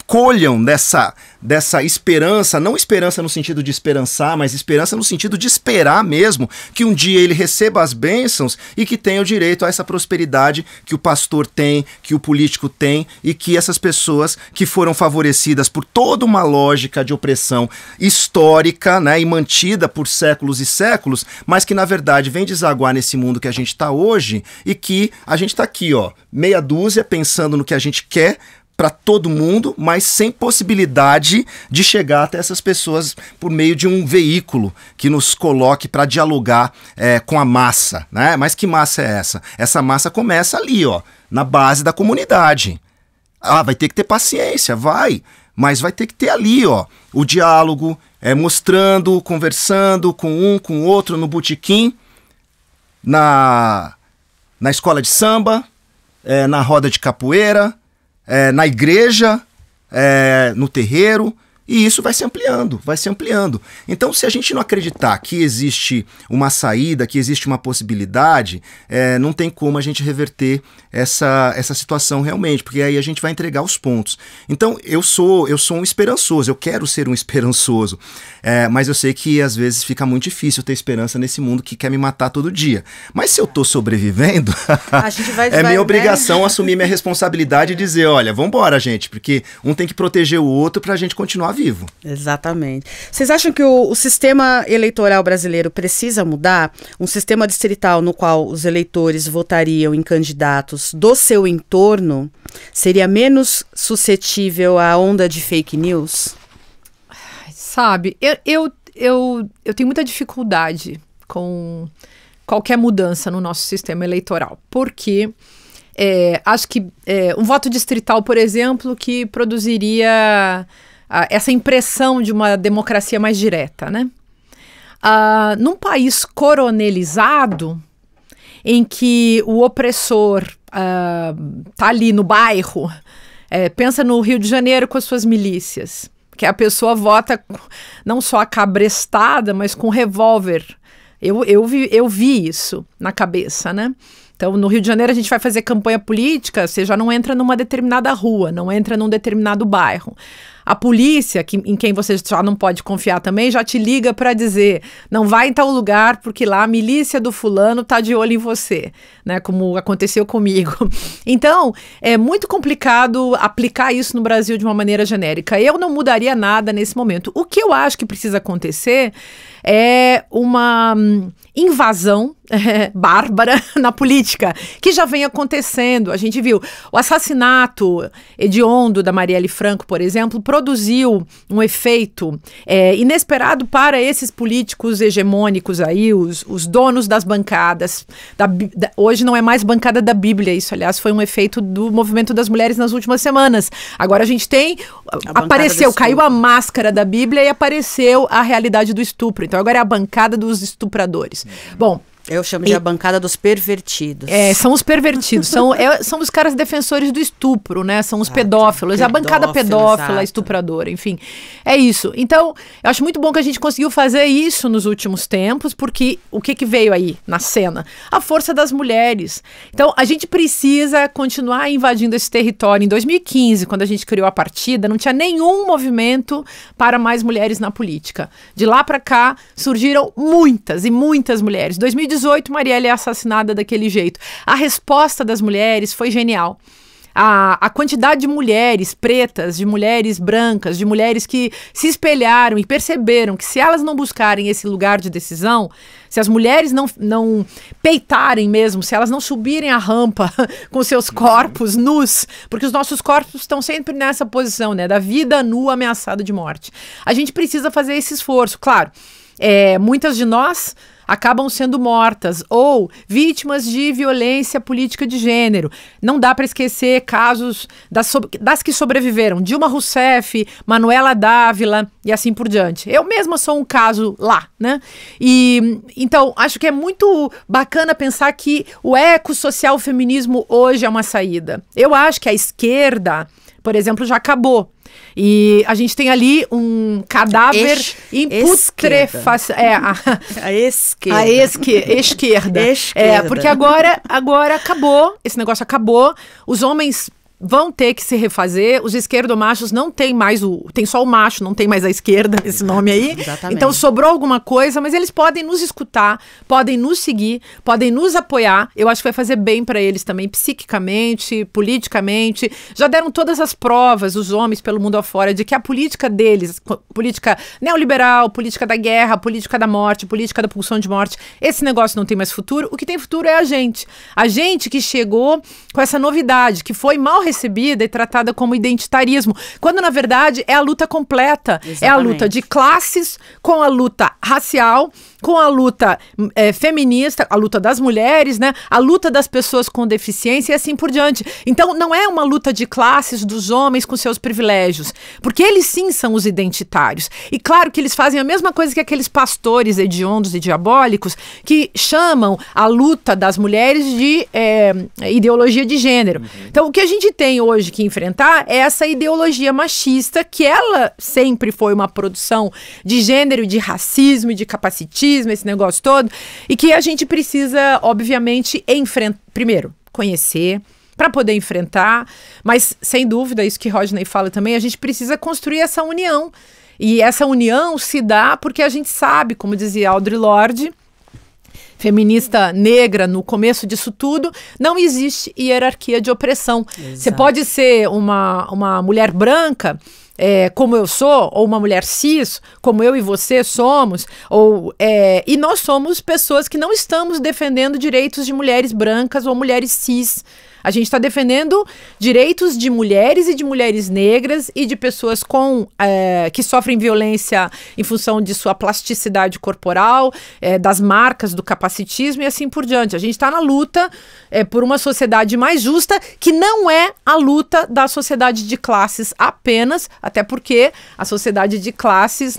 colham dessa esperança, não esperança no sentido de esperançar, mas esperança no sentido de esperar mesmo que um dia ele receba as bênçãos e que tenha o direito a essa prosperidade que o pastor tem, que o político tem, e que essas pessoas que foram favorecidas por toda uma lógica de opressão histórica, né, e mantida por séculos e séculos, mas que na verdade vem desaguar nesse mundo que a gente está hoje, e que a gente está aqui, ó, meia dúzia, pensando no que a gente quer para todo mundo, mas sem possibilidade de chegar até essas pessoas por meio de um veículo que nos coloque para dialogar com a massa, né? Mas que massa é essa? Essa massa começa ali, ó, na base da comunidade. Vai ter que ter paciência, mas vai ter que ter ali, ó, o diálogo, mostrando, conversando com um, com o outro, no botequim, na escola de samba, na roda de capoeira, na igreja, no terreiro, e isso vai se ampliando, Então, se a gente não acreditar que existe uma saída, que existe uma possibilidade, não tem como a gente reverter essa situação realmente, porque aí a gente vai entregar os pontos. Então, eu sou um esperançoso, eu quero ser um esperançoso, mas eu sei que às vezes fica muito difícil ter esperança nesse mundo que quer me matar todo dia. Mas se eu tô sobrevivendo, é minha obrigação assumir minha responsabilidade e dizer, olha, vambora, gente, porque um tem que proteger o outro pra gente continuar vivo. Exatamente. Vocês acham que o sistema eleitoral brasileiro precisa mudar? Um sistema distrital no qual os eleitores votariam em candidatos do seu entorno seria menos suscetível à onda de fake news? Sabe, eu tenho muita dificuldade com qualquer mudança no nosso sistema eleitoral, porque acho que um voto distrital, por exemplo, que produziria essa impressão de uma democracia mais direta, né? Num país coronelizado, em que o opressor tá ali no bairro, pensa no Rio de Janeiro com as suas milícias, que a pessoa vota não só acabrestada, mas com revólver. Eu vi isso na cabeça, né? Então, no Rio de Janeiro, a gente vai fazer campanha política, você já não entra numa determinada rua, não entra num determinado bairro. A polícia, em quem você já não pode confiar também, já te liga para dizer, não vai em tal lugar porque lá a milícia do fulano tá de olho em você, né? Como aconteceu comigo. Então, é muito complicado aplicar isso no Brasil de uma maneira genérica. Eu não mudaria nada nesse momento. O que eu acho que precisa acontecer é uma invasão bárbara na política, que já vem acontecendo. A gente viu o assassinato hediondo da Marielle Franco, por exemplo, produziu um efeito inesperado para esses políticos hegemônicos aí, os donos das bancadas. Hoje não é mais bancada da Bíblia, isso, aliás, foi um efeito do movimento das mulheres nas últimas semanas. Agora a gente tem... Caiu a máscara da Bíblia e apareceu a realidade do estupro. Então agora é a bancada dos estupradores. Bom... Eu chamo de a bancada dos pervertidos. São os pervertidos, são os caras defensores do estupro, né? São os pedófilos, a bancada pedófila, exato. Estupradora, enfim. É isso. Então, eu acho muito bom que a gente conseguiu fazer isso nos últimos tempos, porque o que veio aí na cena? A força das mulheres. Então, a gente precisa continuar invadindo esse território. Em 2015, quando a gente criou a partida, não tinha nenhum movimento para mais mulheres na política. De lá para cá, surgiram muitas e muitas mulheres. 2018, Marielle é assassinada daquele jeito. A resposta das mulheres foi genial. A quantidade de mulheres pretas, de mulheres brancas, de mulheres que se espelharam e perceberam que se elas não buscarem esse lugar de decisão, se as mulheres não peitarem mesmo, se elas não subirem a rampa com seus corpos nus, porque os nossos corpos estão sempre nessa posição, né, da vida nua ameaçada de morte. A gente precisa fazer esse esforço, claro. Muitas de nós acabam sendo mortas ou vítimas de violência política de gênero. Não dá para esquecer casos das que sobreviveram. Dilma Rousseff, Manuela Dávila e assim por diante. Eu mesma sou um caso lá, né? E então, acho que é muito bacana pensar que o ecossocial feminismo hoje é uma saída. Eu acho que a esquerda, por exemplo, já acabou. E a gente tem ali um cadáver em putrefação. A esquerda. Esquerda. Porque agora acabou, esse negócio acabou, os homens vão ter que se refazer, os esquerdomachos não tem mais tem só o macho, não tem mais a esquerda, esse nome aí. Exatamente. Então sobrou alguma coisa, mas eles podem nos escutar, podem nos seguir, podem nos apoiar. Eu acho que vai fazer bem para eles também, psiquicamente, politicamente. Já deram todas as provas, os homens pelo mundo afora, de que a política deles, política neoliberal, política da guerra, política da morte, política da pulsão de morte, esse negócio não tem mais futuro. O que tem futuro é a gente. A gente que chegou com essa novidade, que foi mal recebida e tratada como identitarismo, quando na verdade é a luta completa. Exatamente. É a luta de classes com a luta racial, com a luta feminista, a luta das mulheres, né? A luta das pessoas com deficiência e assim por diante. Então não é uma luta de classes dos homens com seus privilégios, porque eles sim são os identitários. E claro que eles fazem a mesma coisa que aqueles pastores hediondos e diabólicos que chamam a luta das mulheres de ideologia de gênero. Então o que a gente tem hoje que enfrentar é essa ideologia machista, que ela sempre foi uma produção de gênero, de racismo e de capacitismo, esse negócio todo, e que a gente precisa, obviamente, primeiro, conhecer, para poder enfrentar, mas, sem dúvida, isso que Rodney fala também, a gente precisa construir essa união. E essa união se dá porque a gente sabe, como dizia Audre Lorde, feminista negra no começo disso tudo, não existe hierarquia de opressão. Você pode ser uma mulher branca, como eu sou, ou uma mulher cis, como eu e você somos, e nós somos pessoas que não estamos defendendo direitos de mulheres brancas ou mulheres cis. A gente está defendendo direitos de mulheres e de mulheres negras e de pessoas que sofrem violência em função de sua plasticidade corporal, das marcas do capacitismo e assim por diante. A gente está na luta por uma sociedade mais justa, que não é a luta da sociedade de classes apenas, até porque a sociedade de classes,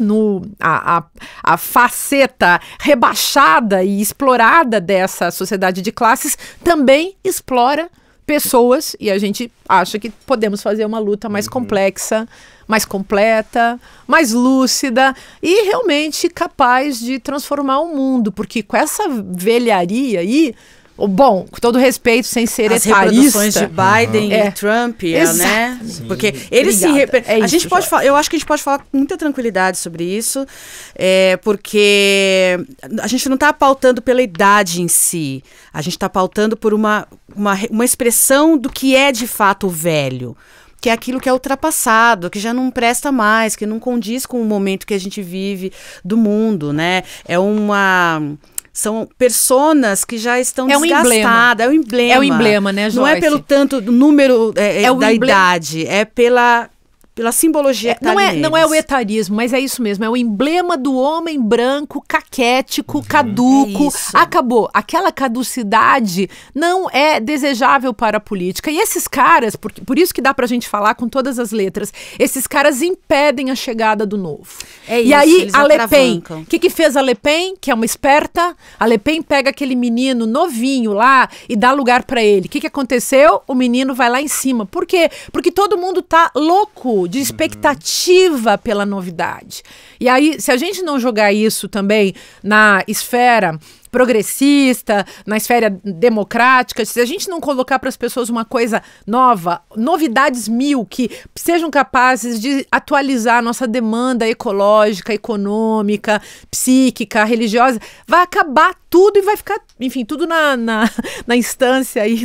a faceta rebaixada e explorada dessa sociedade de classes também explora pessoas, e a gente acha que podemos fazer uma luta mais complexa, mais completa, mais lúcida e realmente capaz de transformar o mundo, porque com essa velharia aí, bom, com todo respeito, sem ser as etarista. reproduções de Biden e Trump, né? Sim. Porque eles eu acho que a gente pode falar com muita tranquilidade sobre isso, porque a gente não está pautando pela idade em si, a gente está pautando por uma expressão do que é de fato o velho, que é aquilo que é ultrapassado, que já não presta mais, que não condiz com o momento que a gente vive do mundo, né? São personas que já estão desgastadas. É o emblema. É o emblema, né, Joyce? Não é pelo tanto número da idade, é pela pela simbologia que tá ali não é o neles. etarismo, mas é isso mesmo. É o emblema do homem branco, caquético, caduco. É isso. Acabou. Aquela caducidade não é desejável para a política. E esses caras, por isso que dá pra gente falar com todas as letras, esses caras impedem a chegada do novo. É E isso, aí, eles a Le Pen, atravancam. o que fez a Le Pen, que é uma esperta? A Le Pen pega aquele menino novinho lá e dá lugar pra ele. O que aconteceu? O menino vai lá em cima. Por quê? Porque todo mundo tá louco de expectativa pela novidade. E aí, se a gente não jogar isso também na esfera progressista, na esfera democrática, se a gente não colocar para as pessoas uma coisa nova, novidades mil que sejam capazes de atualizar a nossa demanda ecológica, econômica, psíquica, religiosa, vai acabar tudo e vai ficar, enfim, tudo na instância aí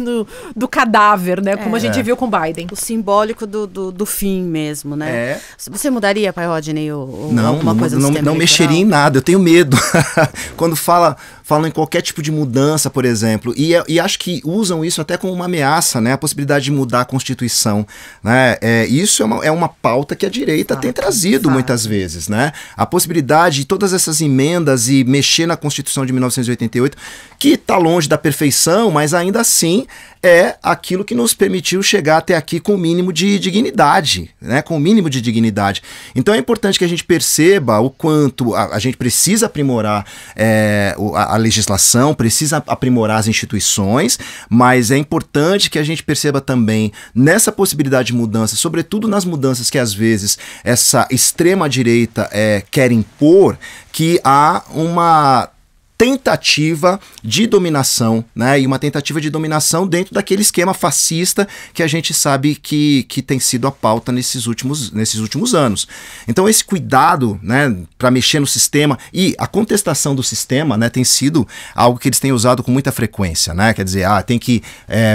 do cadáver, né? Como a gente viu com Biden. O simbólico do fim mesmo, né? Você mudaria, Pai Rodney, ou alguma coisa do sistema não eleitoral? mexeria em nada, eu tenho medo. Quando falam em qualquer tipo de mudança, por exemplo, e acho que usam isso até como uma ameaça, né? A possibilidade de mudar a Constituição, né? Isso é uma pauta que a direita tem trazido muitas vezes, né? A possibilidade de todas essas emendas e mexer na Constituição de 1988, que está longe da perfeição, mas ainda assim é aquilo que nos permitiu chegar até aqui com o mínimo de dignidade, né? Com o mínimo de dignidade. Então é importante que a gente perceba o quanto a gente precisa aprimorar a legislação, precisa aprimorar as instituições, mas é importante que a gente perceba também nessa possibilidade de mudança, sobretudo nas mudanças que às vezes essa extrema-direita quer impor, que há uma tentativa de dominação, né? E uma tentativa de dominação dentro daquele esquema fascista que a gente sabe que tem sido a pauta nesses últimos anos. Então esse cuidado, né, para mexer no sistema e a contestação do sistema, né, tem sido algo que eles têm usado com muita frequência, né? Quer dizer, tem que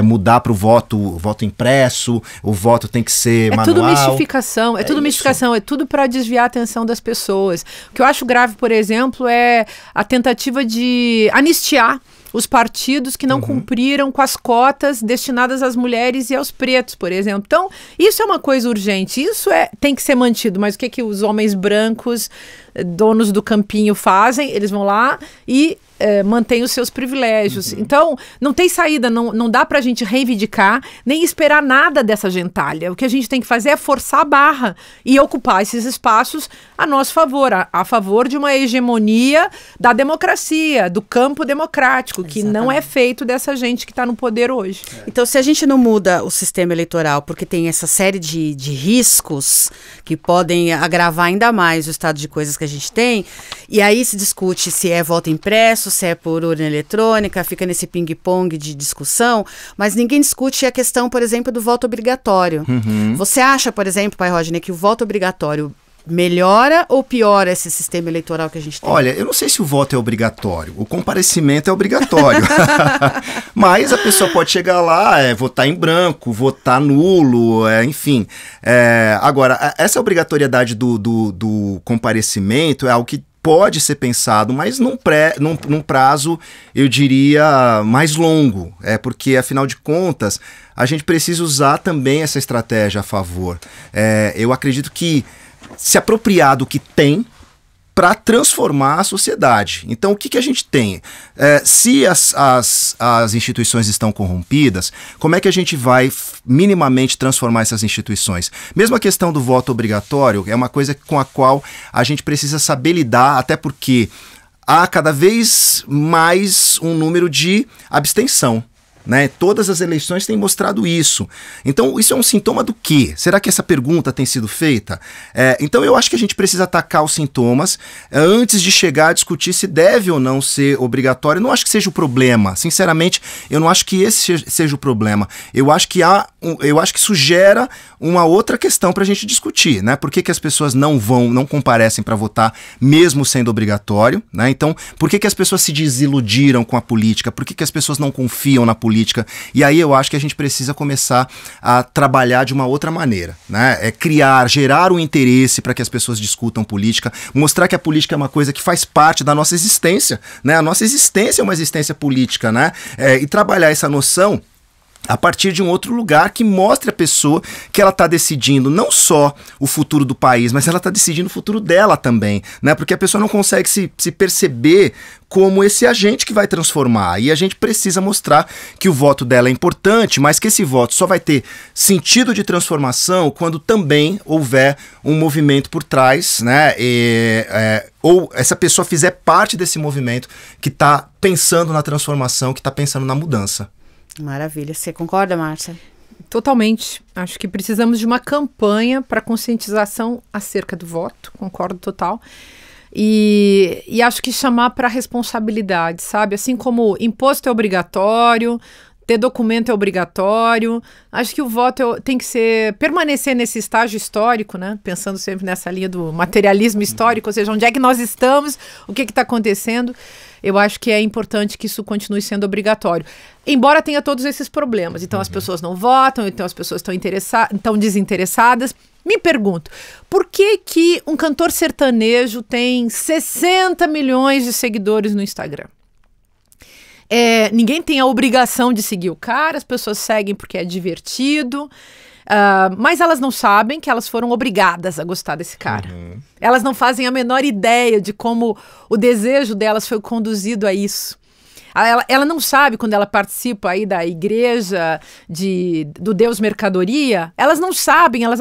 mudar para o voto impresso, o voto tem que ser manual. Tudo mistificação, tudo mistificação, é tudo para desviar a atenção das pessoas. O que eu acho grave, por exemplo, é a tentativa de anistiar os partidos que não cumpriram com as cotas destinadas às mulheres e aos pretos, por exemplo. Então, isso é uma coisa urgente, isso tem que ser mantido, mas o que os homens brancos, donos do campinho, fazem? Eles vão lá e mantêm os seus privilégios. Então, não tem saída, não dá pra gente reivindicar, nem esperar nada dessa gentalha. O que a gente tem que fazer é forçar a barra e ocupar esses espaços a nosso favor, a favor de uma hegemonia da democracia, do campo democrático, que não é feito dessa gente que está no poder hoje. Então, se a gente não muda o sistema eleitoral, porque tem essa série de riscos que podem agravar ainda mais o estado de coisas que a gente tem, e aí se discute se é voto impresso, se é por urna eletrônica, fica nesse ping-pong de discussão, mas ninguém discute a questão, por exemplo, do voto obrigatório. Você acha, por exemplo, Pai Rodney, que o voto obrigatório melhora ou piora esse sistema eleitoral que a gente tem? Olha, eu não sei se o voto é obrigatório. O comparecimento é obrigatório. Mas a pessoa pode chegar lá, votar em branco, votar nulo, enfim. Agora, essa obrigatoriedade do comparecimento é algo que pode ser pensado, mas num prazo, eu diria, mais longo. Porque, afinal de contas, a gente precisa usar também essa estratégia a favor. Eu acredito que se apropriar do que tem para transformar a sociedade. Então, o que a gente tem? Se as instituições estão corrompidas, como é que a gente vai minimamente transformar essas instituições? Mesmo a questão do voto obrigatório é uma coisa com a qual a gente precisa saber lidar, até porque há cada vez mais um número de abstenção. Né? Todas as eleições têm mostrado isso. Então, isso é um sintoma do quê? Será que essa pergunta tem sido feita? Então, eu acho que a gente precisa atacar os sintomas antes de chegar a discutir se deve ou não ser obrigatório. Eu não acho que seja o problema. Sinceramente, eu não acho que esse seja o problema. Eu acho que isso gera uma outra questão para a gente discutir, né? Por que as pessoas não comparecem para votar, mesmo sendo obrigatório, né? Então, por que as pessoas se desiludiram com a política? Por que as pessoas não confiam na política? E aí eu acho que a gente precisa começar a trabalhar de uma outra maneira, né? Gerar um interesse para que as pessoas discutam política, mostrar que a política é uma coisa que faz parte da nossa existência, né? A nossa existência é uma existência política, né? E trabalhar essa noção a partir de um outro lugar que mostre a pessoa que ela está decidindo não só o futuro do país, mas ela está decidindo o futuro dela também, né? Porque a pessoa não consegue se perceber como esse agente que vai transformar. E a gente precisa mostrar que o voto dela é importante, mas que esse voto só vai ter sentido de transformação quando também houver um movimento por trás, né? Ou essa pessoa fizer parte desse movimento que está pensando na transformação, que está pensando na mudança. Maravilha. Você concorda, Márcia? Totalmente. Acho que precisamos de uma campanha para conscientização acerca do voto. Concordo total. E acho que chamar para responsabilidade, sabe? Assim como imposto é obrigatório, ter documento é obrigatório. Acho que o voto tem que permanecer nesse estágio histórico, né? Pensando sempre nessa linha do materialismo histórico, ou seja, onde é que nós estamos, o que está acontecendo. Eu acho que é importante que isso continue sendo obrigatório. Embora tenha todos esses problemas. Então as pessoas não votam, então as pessoas estão desinteressadas. Me pergunto, por que um cantor sertanejo tem 60 milhões de seguidores no Instagram? Ninguém tem a obrigação de seguir o cara, as pessoas seguem porque é divertido. Mas elas não sabem que elas foram obrigadas a gostar desse cara. Elas não fazem a menor ideia de como o desejo delas foi conduzido a isso. Ela não sabe, quando ela participa aí da igreja do Deus Mercadoria, elas não sabem, elas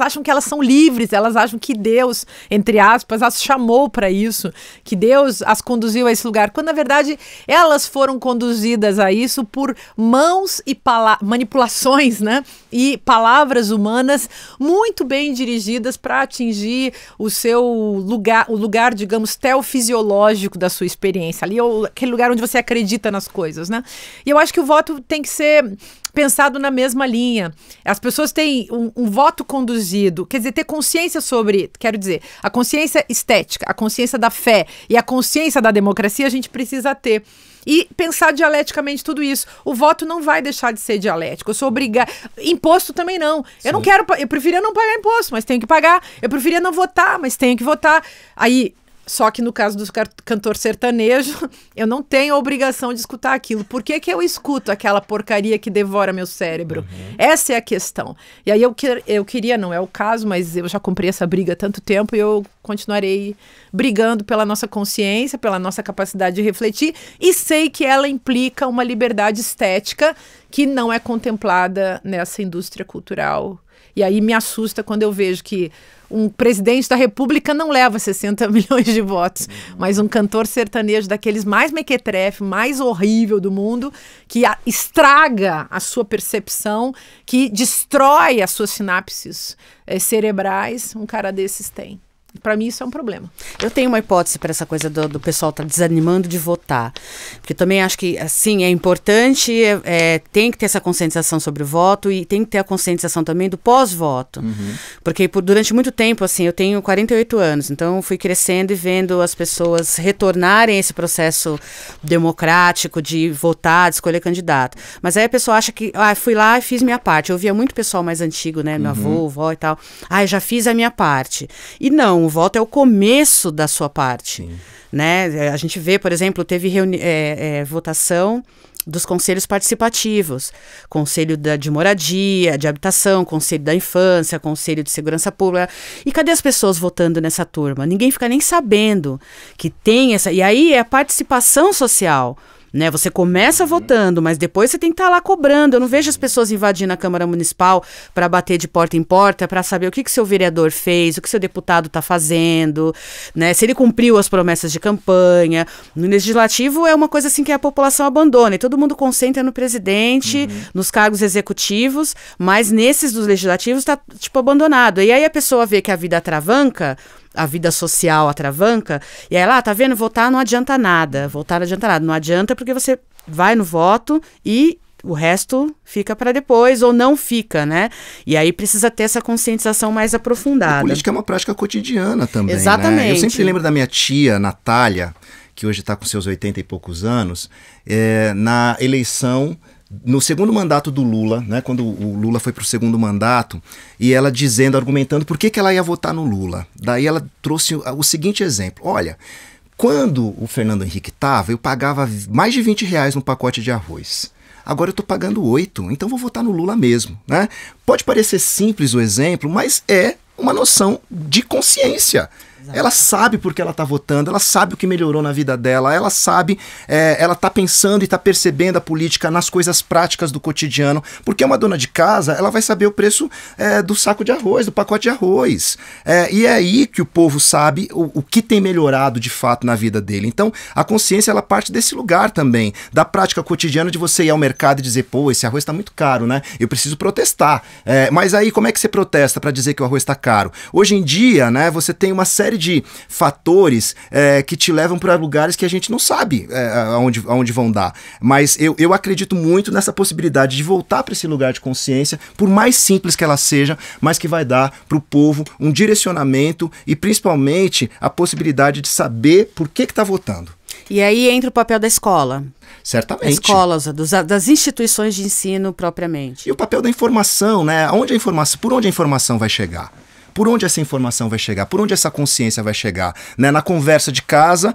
acham que elas são livres, elas acham que Deus, entre aspas, as chamou para isso, que Deus as conduziu a esse lugar, quando na verdade elas foram conduzidas a isso por mãos e manipulações, né? E palavras humanas muito bem dirigidas para atingir o seu lugar, digamos, teofisiológico da sua experiência, ali, ou aquele lugar onde você acredita nas coisas, né? E eu acho que o voto tem que ser pensado na mesma linha. As pessoas têm um voto conduzido, quer dizer, ter consciência sobre, quero dizer, a consciência estética, a consciência da fé e a consciência da democracia a gente precisa ter. E pensar dialeticamente tudo isso. O voto não vai deixar de ser dialético. Eu sou obrigada. Imposto também não. Sim. Eu preferia não pagar imposto, mas tenho que pagar. Eu preferia não votar, mas tenho que votar. Aí, só que no caso do cantor sertanejo, eu não tenho a obrigação de escutar aquilo. Por que eu escuto aquela porcaria que devora meu cérebro? Essa é a questão. E aí eu queria, não é o caso, mas eu já comprei essa briga há tanto tempo e eu continuarei brigando pela nossa consciência, pela nossa capacidade de refletir, e sei que ela implica uma liberdade estética que não é contemplada nessa indústria cultural. E aí me assusta quando eu vejo que um presidente da República não leva 60 milhões de votos, mas um cantor sertanejo daqueles mais mequetrefe, mais horrível do mundo, que estraga a sua percepção, que destrói as suas sinapses cerebrais, um cara desses tem. Para mim isso é um problema. Eu tenho uma hipótese para essa coisa do pessoal estar desanimando de votar. Porque também acho que, assim, é importante, tem que ter essa conscientização sobre o voto e tem que ter a conscientização também do pós-voto. Porque durante muito tempo, assim, eu tenho 48 anos, então fui crescendo e vendo as pessoas retornarem a esse processo democrático de votar, de escolher candidato. Mas aí a pessoa acha que, fui lá e fiz minha parte. Eu ouvia muito pessoal mais antigo, né, meu avô, vó e tal. Já fiz a minha parte. E não, o voto é o começo da sua parte, né? A gente vê, por exemplo, teve votação dos conselhos participativos, conselho de moradia, de habitação, conselho da infância, conselho de segurança pública. E cadê as pessoas votando nessa turma? Ninguém fica nem sabendo que tem essa... E aí é a participação social, né? Você começa votando, mas depois você tem que estar lá cobrando. Eu não vejo as pessoas invadindo a Câmara Municipal para bater de porta em porta, para saber o que seu vereador fez, o que seu deputado está fazendo, né? Se ele cumpriu as promessas de campanha. No Legislativo é uma coisa assim que a população abandona, e todo mundo concentra no presidente, nos cargos executivos, mas nesses dos legislativos está tipo abandonado. E aí a pessoa vê que a vida atravanca, a vida social atravanca, e aí lá, tá vendo? Votar não adianta nada. Votar não adianta nada. Não adianta porque você vai no voto e o resto fica para depois, ou não fica, né? E aí precisa ter essa conscientização mais aprofundada. A política é uma prática cotidiana também, exatamente, né? Eu sempre lembro da minha tia, Natália, que hoje está com seus 80 e poucos anos, na eleição... No segundo mandato do Lula, né, quando o Lula foi para o segundo mandato, e ela argumentando por que ela ia votar no Lula. Daí ela trouxe o seguinte exemplo: olha, quando o Fernando Henrique estava, eu pagava mais de R$20 no pacote de arroz. agora eu estou pagando 8, então vou votar no Lula mesmo, né? Pode parecer simples o exemplo, mas é uma noção de consciência. Ela sabe por que ela está votando, ela sabe o que melhorou na vida dela, ela sabe, ela está pensando e está percebendo a política nas coisas práticas do cotidiano, porque uma dona de casa, ela vai saber o preço do saco de arroz, do pacote de arroz. E é aí que o povo sabe o que tem melhorado de fato na vida dele. Então, a consciência, ela parte desse lugar também, da prática cotidiana de você ir ao mercado e dizer, pô, esse arroz está muito caro, né? Eu preciso protestar. Mas aí, como é que você protesta para dizer que o arroz está caro? Hoje em dia, né, você tem uma série de fatores que te levam para lugares que a gente não sabe aonde vão dar. Mas eu acredito muito nessa possibilidade de voltar para esse lugar de consciência, por mais simples que ela seja, mas que vai dar para o povo um direcionamento e principalmente a possibilidade de saber por que está votando. E aí entra o papel da escola. Certamente. Escolas, das instituições de ensino propriamente. E o papel da informação, né? Por onde a informação vai chegar? Por onde essa informação vai chegar? Por onde essa consciência vai chegar? Né? Na conversa de casa,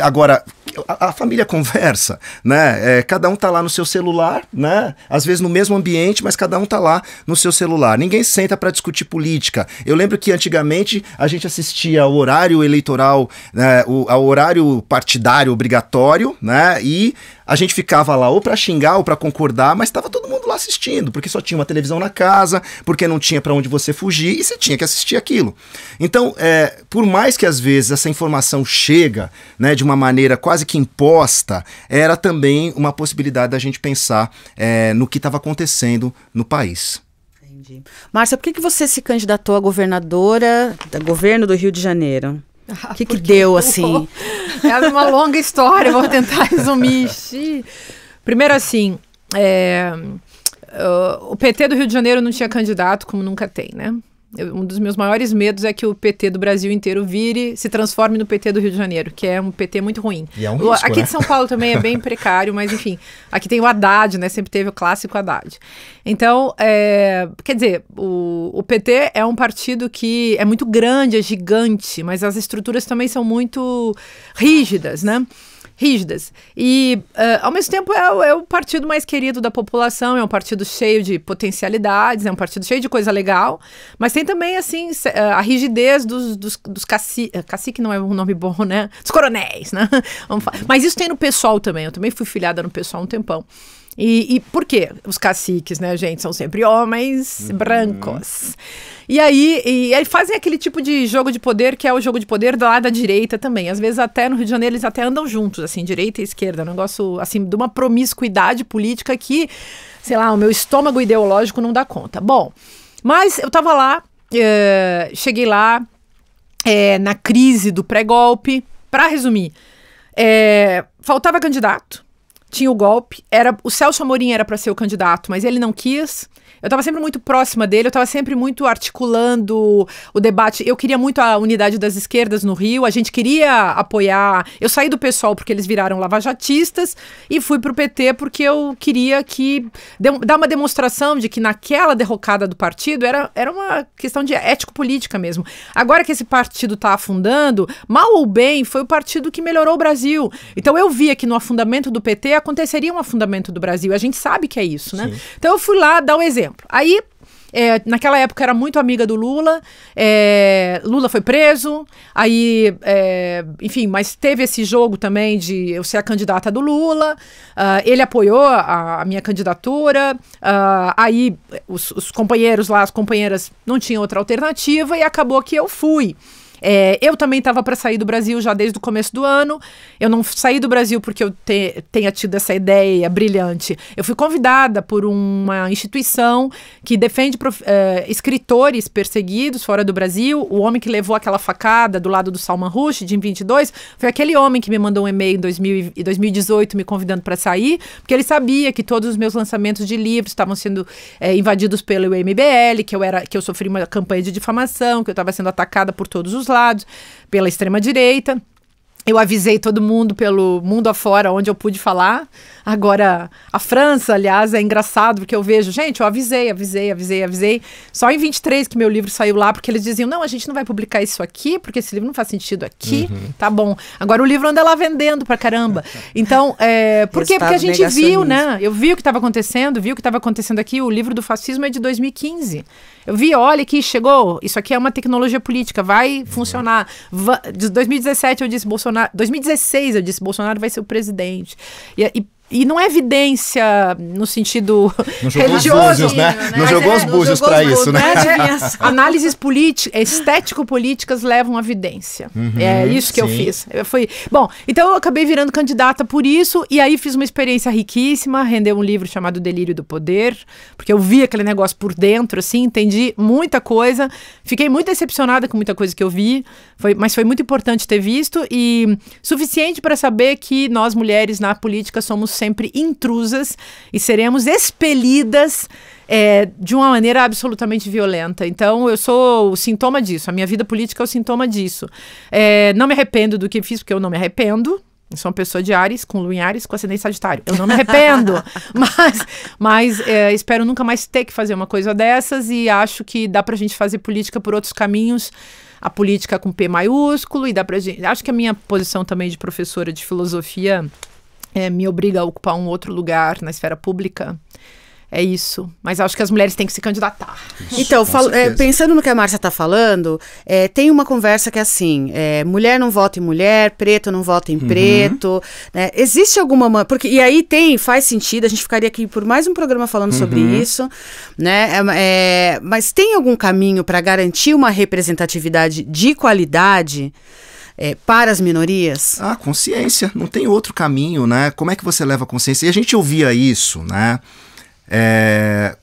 agora, a família conversa, né? Cada um tá lá no seu celular, né? Às vezes no mesmo ambiente, mas cada um tá lá no seu celular. Ninguém senta para discutir política. Eu lembro que antigamente a gente assistia ao horário eleitoral, né? Ao horário partidário obrigatório, né? E a gente ficava lá ou para xingar ou para concordar, mas estava todo mundo lá assistindo, porque só tinha uma televisão na casa, porque não tinha para onde você fugir e você tinha que assistir aquilo. Então, por mais que às vezes essa informação chega, né, de uma maneira quase que imposta, era também uma possibilidade da gente pensar no que estava acontecendo no país. Entendi. Márcia, por que você se candidatou a governadora do governo do Rio de Janeiro? O que deu, assim? É uma longa história, vou tentar resumir. Primeiro, assim, o PT do Rio de Janeiro não tinha candidato, como nunca tem, né? Um dos meus maiores medos é que o PT do Brasil inteiro se transforme no PT do Rio de Janeiro, que é um PT muito ruim. E é um risco, aqui de São Paulo também é bem precário, mas enfim, aqui tem o Haddad, né? Sempre teve o clássico Haddad. Então, quer dizer, o PT é um partido que é muito grande, é gigante, mas as estruturas também são muito rígidas, né? E, ao mesmo tempo, é o partido mais querido da população, é um partido cheio de potencialidades, é um partido cheio de coisa legal, mas tem também, assim, a rigidez dos cacique não é um nome bom, né? Dos coronéis, né? Mas isso tem no PSOL também, eu também fui filiada no PSOL um tempão. E por quê? Os caciques, né, gente, são sempre homens brancos. E aí fazem aquele tipo de jogo de poder, que é o jogo de poder do lado da direita também. Às vezes até no Rio de Janeiro eles até andam juntos, assim, direita e esquerda. Um negócio, assim, de uma promiscuidade política que, sei lá, o meu estômago ideológico não dá conta. Bom, mas eu tava lá, cheguei lá na crise do pré-golpe. Pra resumir, faltava candidato. Tinha o golpe, o Celso Amorim era para ser o candidato, mas ele não quis. Eu estava sempre muito próxima dele, eu estava sempre muito articulando o debate. Eu queria muito a unidade das esquerdas no Rio, a gente queria apoiar. Eu saí do PSOL porque eles viraram lavajatistas e fui pro PT porque eu queria dar uma demonstração de que naquela derrocada do partido era uma questão de ético-política mesmo. Agora que esse partido está afundando, mal ou bem, foi o partido que melhorou o Brasil. Então eu via que no afundamento do PT aconteceria um afundamento do Brasil. A gente sabe que é isso, né? Sim. Então eu fui lá dar um exemplo. Aí, naquela época, era muito amiga do Lula. Lula foi preso. Aí, enfim, mas teve esse jogo também de eu ser a candidata do Lula. Ele apoiou a minha candidatura. Aí, os companheiros lá, as companheiras, não tinham outra alternativa e acabou que eu fui. Eu também estava para sair do Brasil já desde o começo do ano. Eu não saí do Brasil porque eu tenha tido essa ideia brilhante. Eu fui convidada por uma instituição que defende escritores perseguidos fora do Brasil. O homem que levou aquela facada do lado do Salman Rushdie, de 22, foi aquele homem que me mandou um e-mail em 2018 me convidando para sair, porque ele sabia que todos os meus lançamentos de livros estavam sendo invadidos pelo MBL, que eu sofri uma campanha de difamação, que eu estava sendo atacada por todos os lados, pela extrema-direita. Eu avisei todo mundo pelo mundo afora, onde eu pude falar. Agora, a França, aliás, é engraçado, porque eu vejo, gente, eu avisei. Só em 23 que meu livro saiu lá, porque eles diziam, não, a gente não vai publicar isso aqui, porque esse livro não faz sentido aqui. Tá bom. Agora o livro anda lá vendendo pra caramba. Então, por quê? Porque a gente viu, né? Eu vi o que estava acontecendo, aqui. O livro do fascismo é de 2015. Eu vi, olha aqui, chegou, isso aqui é uma tecnologia política, vai funcionar. De 2017 eu disse, 2016 eu disse, Bolsonaro vai ser o presidente. E não é evidência no sentido religioso, búzios, né? Não jogou os búzios para isso, né? Análises políticas, estético-políticas levam à evidência. É isso que eu fiz. Bom, então eu acabei virando candidata por isso, e aí fiz uma experiência riquíssima, rendeu um livro chamado Delírio do Poder, porque eu vi aquele negócio por dentro, assim, entendi muita coisa, fiquei muito decepcionada com muita coisa que eu vi, mas foi muito importante ter visto, e suficiente para saber que nós, mulheres, na política, somos sempre intrusas e seremos expelidas de uma maneira absolutamente violenta. Então, eu sou o sintoma disso. A minha vida política é o sintoma disso. Não me arrependo do que fiz, porque eu não me arrependo. Eu sou uma pessoa de Áries, com Lua em Áries, com ascendente Sagitário. Eu não me arrependo, mas espero nunca mais ter que fazer uma coisa dessas, e acho que dá pra gente fazer política por outros caminhos. A política com P maiúsculo, e dá pra gente... Acho que a minha posição também de professora de filosofia me obriga a ocupar um outro lugar na esfera pública. É isso. Mas acho que as mulheres têm que se candidatar. Então, pensando no que a Márcia está falando, tem uma conversa que é assim, mulher não vota em mulher, preto não vota em preto. Né? Existe alguma... E aí faz sentido, a gente ficaria aqui por mais um programa falando sobre isso, né? Mas tem algum caminho para garantir uma representatividade de qualidade para as minorias? Consciência, não tem outro caminho, né? Como é que você leva a consciência? E a gente ouvia isso, né?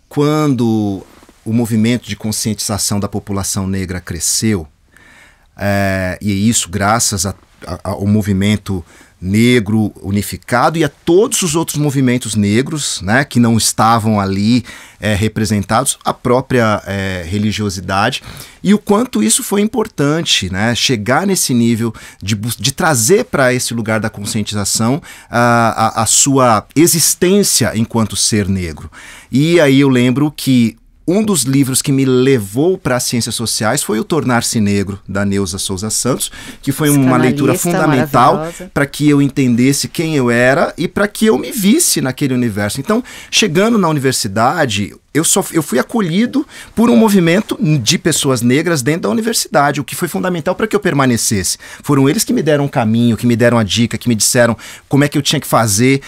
Quando o movimento de conscientização da população negra cresceu, e isso graças ao movimento negro unificado e a todos os outros movimentos negros, né, que não estavam ali representados, a própria religiosidade, e o quanto isso foi importante, né, chegar nesse nível de trazer para esse lugar da conscientização a sua existência enquanto ser negro. E aí eu lembro que um dos livros que me levou para as ciências sociais foi o Tornar-se Negro, da Neuza Souza Santos, que foi uma leitura fundamental para que eu entendesse quem eu era e para que eu me visse naquele universo. Então, chegando na universidade, eu fui acolhido por um movimento de pessoas negras dentro da universidade, o que foi fundamental para que eu permanecesse. Foram eles que me deram um caminho, que me deram a dica, que me disseram como é que eu tinha que fazer,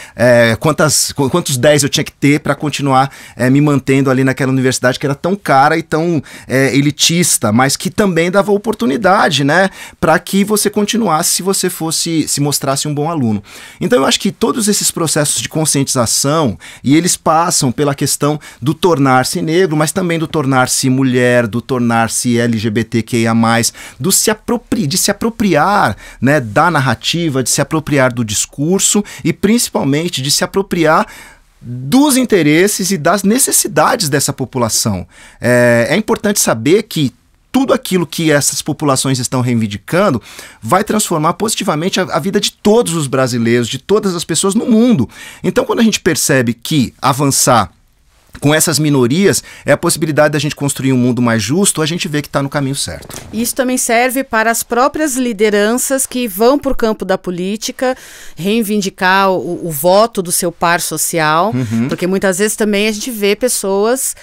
quantos 10 eu tinha que ter para continuar me mantendo ali naquela universidade que era tão cara e tão elitista, mas que também dava oportunidade, né, para que você continuasse se mostrasse um bom aluno. Então eu acho que todos esses processos de conscientização, e eles passam pela questão do tornar-se negro, mas também do tornar-se mulher, do tornar-se LGBTQIA+, de se apropriar, né, da narrativa, de se apropriar do discurso e principalmente de se apropriar dos interesses e das necessidades dessa população. É importante saber que tudo aquilo que essas populações estão reivindicando vai transformar positivamente a vida de todos os brasileiros, de todas as pessoas no mundo. Então, quando a gente percebe que avançar com essas minorias é a possibilidade da gente construir um mundo mais justo, a gente vê que está no caminho certo. Isso também serve para as próprias lideranças que vão para o campo da política reivindicar o voto do seu par social, porque muitas vezes também a gente vê pessoas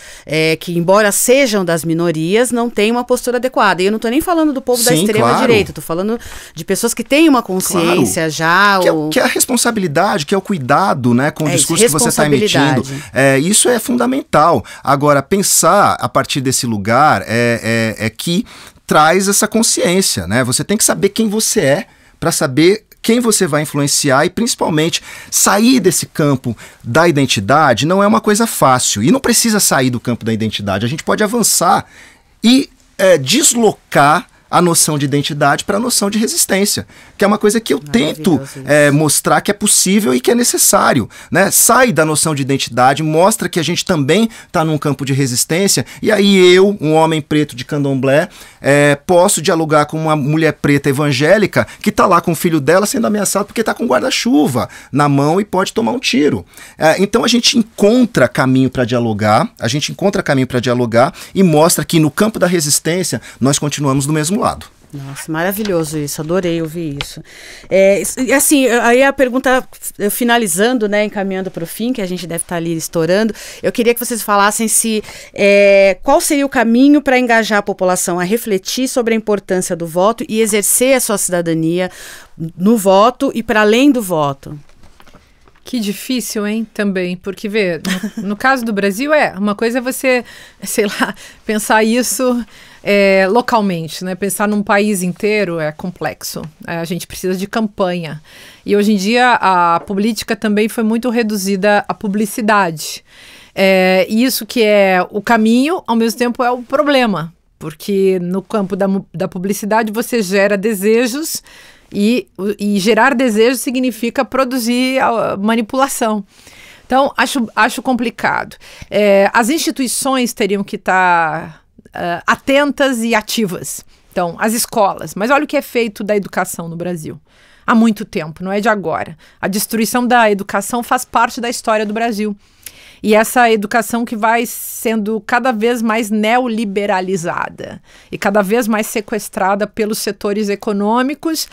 que, embora sejam das minorias, não têm uma postura adequada. E eu não estou nem falando do povo da extrema-direita, estou falando de pessoas que têm uma consciência já. Que é a responsabilidade, que é o cuidado, né, com o discurso que você está emitindo. Isso é fundamental. Agora, pensar a partir desse lugar que traz essa consciência, né? Você tem que saber quem você é para saber quem você vai influenciar e, principalmente, sair desse campo da identidade não é uma coisa fácil. E não precisa sair do campo da identidade. A gente pode avançar e deslocar a noção de identidade para a noção de resistência, que é uma coisa que eu tento mostrar que é possível e que é necessário, né? Sai da noção de identidade, mostra que a gente também está num campo de resistência, e aí eu, um homem preto de candomblé, posso dialogar com uma mulher preta evangélica que está lá com o filho dela sendo ameaçado porque está com guarda-chuva na mão e pode tomar um tiro. Então a gente encontra caminho para dialogar, e mostra que no campo da resistência nós continuamos do mesmo lado. Nossa, maravilhoso isso, adorei ouvir isso. E assim, aí a pergunta, finalizando, né, encaminhando para o fim, que a gente deve estar ali estourando, eu queria que vocês falassem qual seria o caminho para engajar a população a refletir sobre a importância do voto e exercer a sua cidadania no voto e para além do voto. Que difícil, hein, também, porque, vê, no caso do Brasil, uma coisa é você, sei lá, pensar isso localmente, né, pensar num país inteiro é complexo, a gente precisa de campanha, e hoje em dia a política também foi muito reduzida à publicidade, isso que é o caminho, ao mesmo tempo é o problema, porque no campo da publicidade você gera desejos, e gerar desejo significa produzir a manipulação. Então, acho complicado. As instituições teriam que estar atentas e ativas. Então, as escolas. Mas olha o que é feito da educação no Brasil. Há muito tempo, não é de agora. A destruição da educação faz parte da história do Brasil. E essa educação que vai sendo cada vez mais neoliberalizada e cada vez mais sequestrada pelos setores econômicos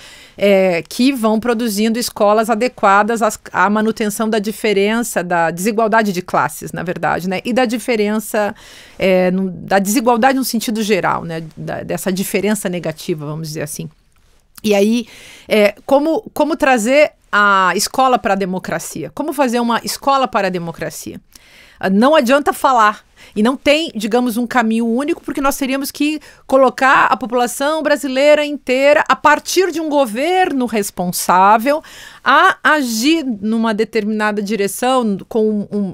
que vão produzindo escolas adequadas à manutenção da diferença, da desigualdade de classes, na verdade, né? E da diferença, da desigualdade no sentido geral, né? Dessa diferença negativa, vamos dizer assim. E aí, como trazer a escola para a democracia? Como fazer uma escola para a democracia? Não adianta falar. E não tem, digamos, um caminho único, porque nós teríamos que colocar a população brasileira inteira, a partir de um governo responsável, a agir numa determinada direção.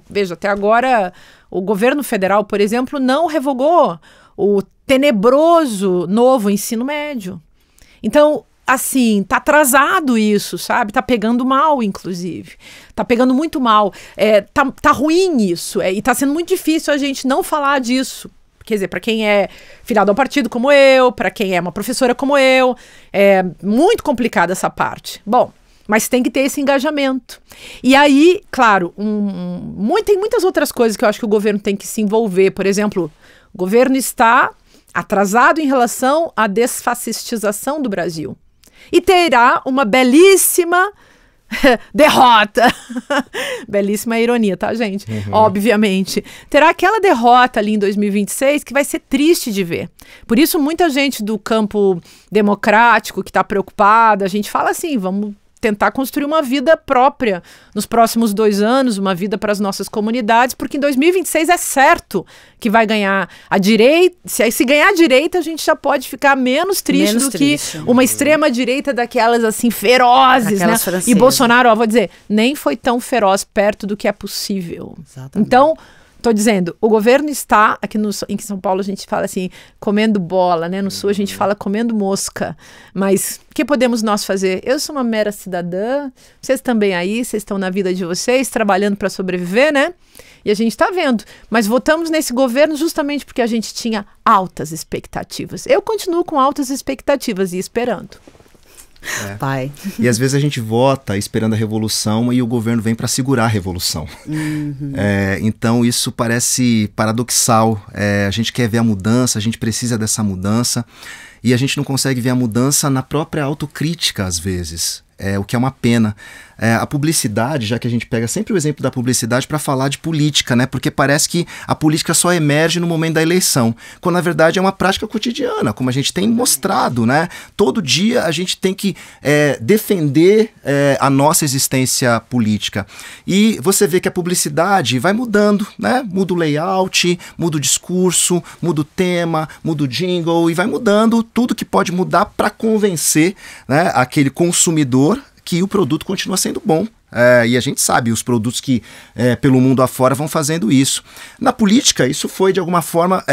Veja, até agora, o governo federal, por exemplo, não revogou o tenebroso novo ensino médio. Então, assim, tá atrasado isso, sabe? Tá pegando mal, inclusive. Tá pegando muito mal. Tá ruim isso. E tá sendo muito difícil a gente não falar disso. Quer dizer, para quem é filiado ao partido como eu, para quem é uma professora como eu, é muito complicada essa parte. Bom, mas tem que ter esse engajamento. E aí, claro, tem muitas outras coisas que eu acho que o governo tem que se envolver. Por exemplo, o governo está atrasado em relação à desfascistização do Brasil. E terá uma belíssima derrota. Belíssima ironia, tá, gente? Obviamente. Terá aquela derrota ali em 2026 que vai ser triste de ver. Por isso, muita gente do campo democrático que está preocupada, a gente fala assim, vamos tentar construir uma vida própria nos próximos 2 anos, uma vida para as nossas comunidades, porque em 2026 é certo que vai ganhar a direita. Se ganhar a direita, a gente já pode ficar menos triste que uma extrema-direita daquelas assim ferozes, né? Francesas. E Bolsonaro, vou dizer, nem foi tão feroz perto do que é possível. Exatamente. Então, estou dizendo, o governo está, em São Paulo a gente fala assim, comendo bola, né? No Sul a gente fala comendo mosca. Mas o que podemos nós fazer? Eu sou uma mera cidadã, vocês também aí, vocês estão na vida de vocês, trabalhando para sobreviver, né? E a gente está vendo. Mas votamos nesse governo justamente porque a gente tinha altas expectativas. Eu continuo com altas expectativas e esperando. Pai. E às vezes a gente vota esperando a revolução e o governo vem para segurar a revolução. Então isso parece paradoxal. A gente quer ver a mudança, a gente precisa dessa mudança e a gente não consegue ver a mudança na própria autocrítica às vezes. O que é uma pena. A publicidade, já que a gente pega sempre o exemplo da publicidade para falar de política, né? Porque parece que a política só emerge no momento da eleição, quando na verdade é uma prática cotidiana, como a gente tem mostrado, né? Todo dia a gente tem que defender a nossa existência política. E você vê que a publicidade vai mudando, né? Muda o layout, muda o discurso, muda o tema, muda o jingle e vai mudando tudo que pode mudar para convencer, né, aquele consumidor que o produto continua sendo bom. E a gente sabe os produtos que pelo mundo afora vão fazendo isso. Na política, isso foi de alguma forma,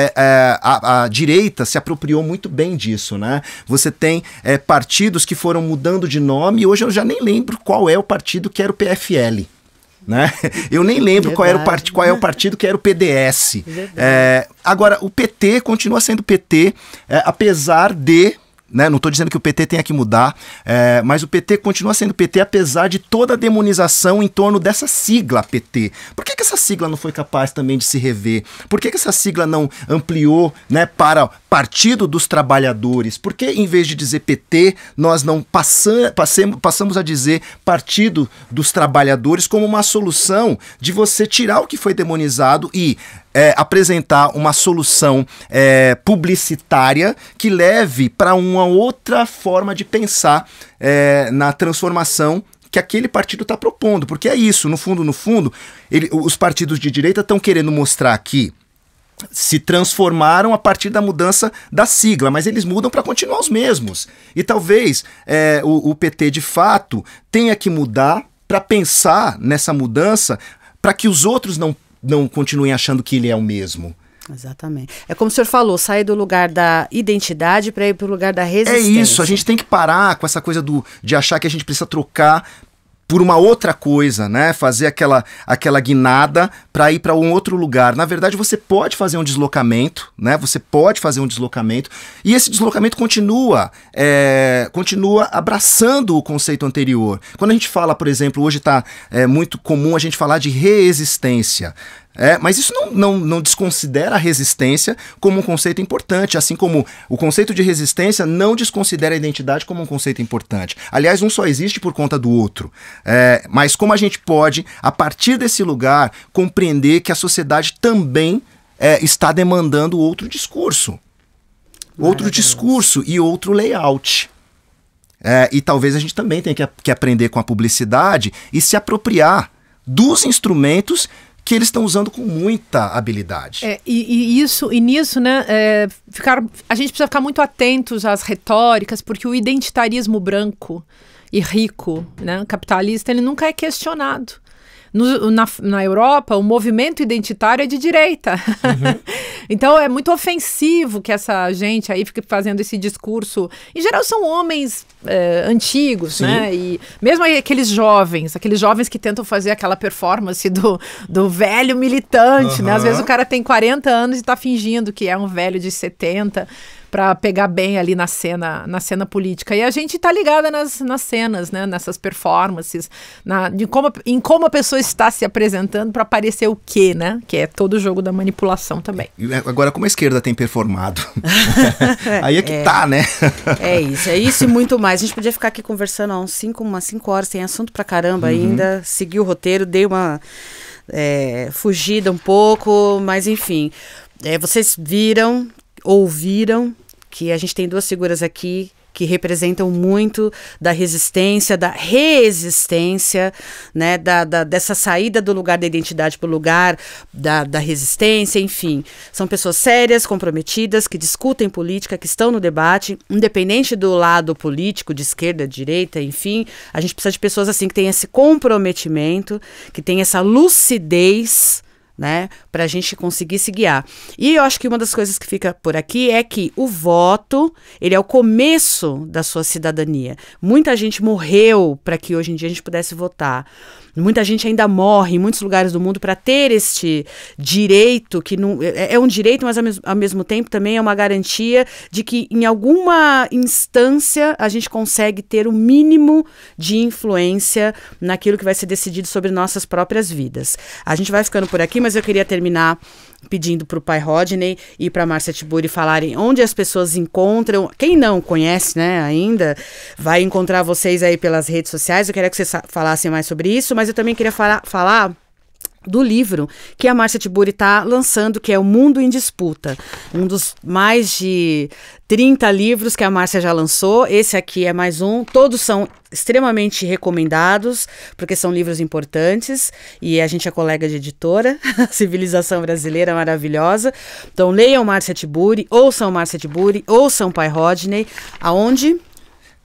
a direita se apropriou muito bem disso, né? Você tem partidos que foram mudando de nome, e hoje eu já nem lembro qual é o partido que era o PFL. Né? Eu nem lembro qual é o partido que era o PDS. Agora, o PT continua sendo PT, apesar de... Né? Não estou dizendo que o PT tenha que mudar, mas o PT continua sendo PT apesar de toda a demonização em torno dessa sigla PT. Por que essa sigla não foi capaz também de se rever? Por que essa sigla não ampliou, né, para Partido dos Trabalhadores? Por que em vez de dizer PT, nós não passamos a dizer Partido dos Trabalhadores como uma solução de você tirar o que foi demonizado e apresentar uma solução publicitária que leve para uma outra forma de pensar na transformação que aquele partido está propondo, porque é isso, no fundo, os partidos de direita estão querendo mostrar que se transformaram a partir da mudança da sigla, mas eles mudam para continuar os mesmos. E talvez o PT, de fato, tenha que mudar para pensar nessa mudança para que os outros não continuem achando que ele é o mesmo. Exatamente. É como o senhor falou, sair do lugar da identidade para ir para o lugar da resistência. É isso, a gente tem que parar com essa coisa de achar que a gente precisa trocar por uma outra coisa, né? Fazer aquela guinada para ir para um outro lugar. Na verdade, você pode fazer um deslocamento, né? Você pode fazer um deslocamento e esse deslocamento continua abraçando o conceito anterior. Quando a gente fala, por exemplo, hoje está muito comum a gente falar de reexistência. Mas isso não desconsidera a resistência como um conceito importante, assim como o conceito de resistência não desconsidera a identidade como um conceito importante. Aliás, um só existe por conta do outro. Mas como a gente pode, a partir desse lugar, compreender que a sociedade também está demandando outro discurso. Outro discurso e outro layout. E talvez a gente também tenha que aprender com a publicidade e se apropriar dos instrumentos que eles estão usando com muita habilidade. E nisso, né, a gente precisa ficar muito atentos às retóricas, porque o identitarismo branco e rico, né, capitalista, ele nunca é questionado. Na Europa, o movimento identitário é de direita. Uhum. Então é muito ofensivo que essa gente aí fique fazendo esse discurso. Em geral são homens antigos, sim, né? E mesmo aqueles jovens que tentam fazer aquela performance do velho militante, uhum, né? Às vezes o cara tem 40 anos e tá fingindo que é um velho de 70 para pegar bem ali na cena política. E a gente tá ligada nas cenas, né? Nessas performances, em como a pessoa está se apresentando para parecer o quê, né? Que é todo o jogo da manipulação também. Agora, como a esquerda tem performado? Aí é que tá, né? É isso e muito mais. A gente podia ficar aqui conversando há umas 5 horas, tem assunto pra caramba ainda, segui o roteiro, dei uma fugida um pouco, mas enfim. Vocês ouviram que a gente tem 2 figuras aqui que representam muito da resistência, da reexistência, né, dessa saída do lugar da identidade para o lugar da resistência, enfim. São pessoas sérias, comprometidas, que discutem política, que estão no debate, independente do lado político, de esquerda, de direita, enfim. A gente precisa de pessoas assim que têm esse comprometimento, que têm essa lucidez, né, para a gente conseguir se guiar. E eu acho que uma das coisas que fica por aqui é que o voto, ele é o começo da sua cidadania. Muita gente morreu para que hoje em dia a gente pudesse votar. Muita gente ainda morre em muitos lugares do mundo para ter este direito, que não, é um direito, mas ao mesmo tempo também é uma garantia de que em alguma instância a gente consegue ter o mínimo de influência naquilo que vai ser decidido sobre nossas próprias vidas. A gente vai ficando por aqui, mas eu queria terminar pedindo para o pai Rodney e para a Márcia Tiburi falarem onde as pessoas encontram. Quem não conhece, né, ainda, vai encontrar vocês aí pelas redes sociais. Eu queria que vocês falassem mais sobre isso, mas eu também queria falar do livro que a Márcia Tiburi está lançando, que é O Mundo em Disputa. Um dos mais de 30 livros que a Márcia já lançou. Esse aqui é mais um. Todos são extremamente recomendados, porque são livros importantes. E a gente é colega de editora, Civilização Brasileira maravilhosa. Então leiam Márcia Tiburi, ouçam Márcia Tiburi, ouçam pai Rodney. Aonde?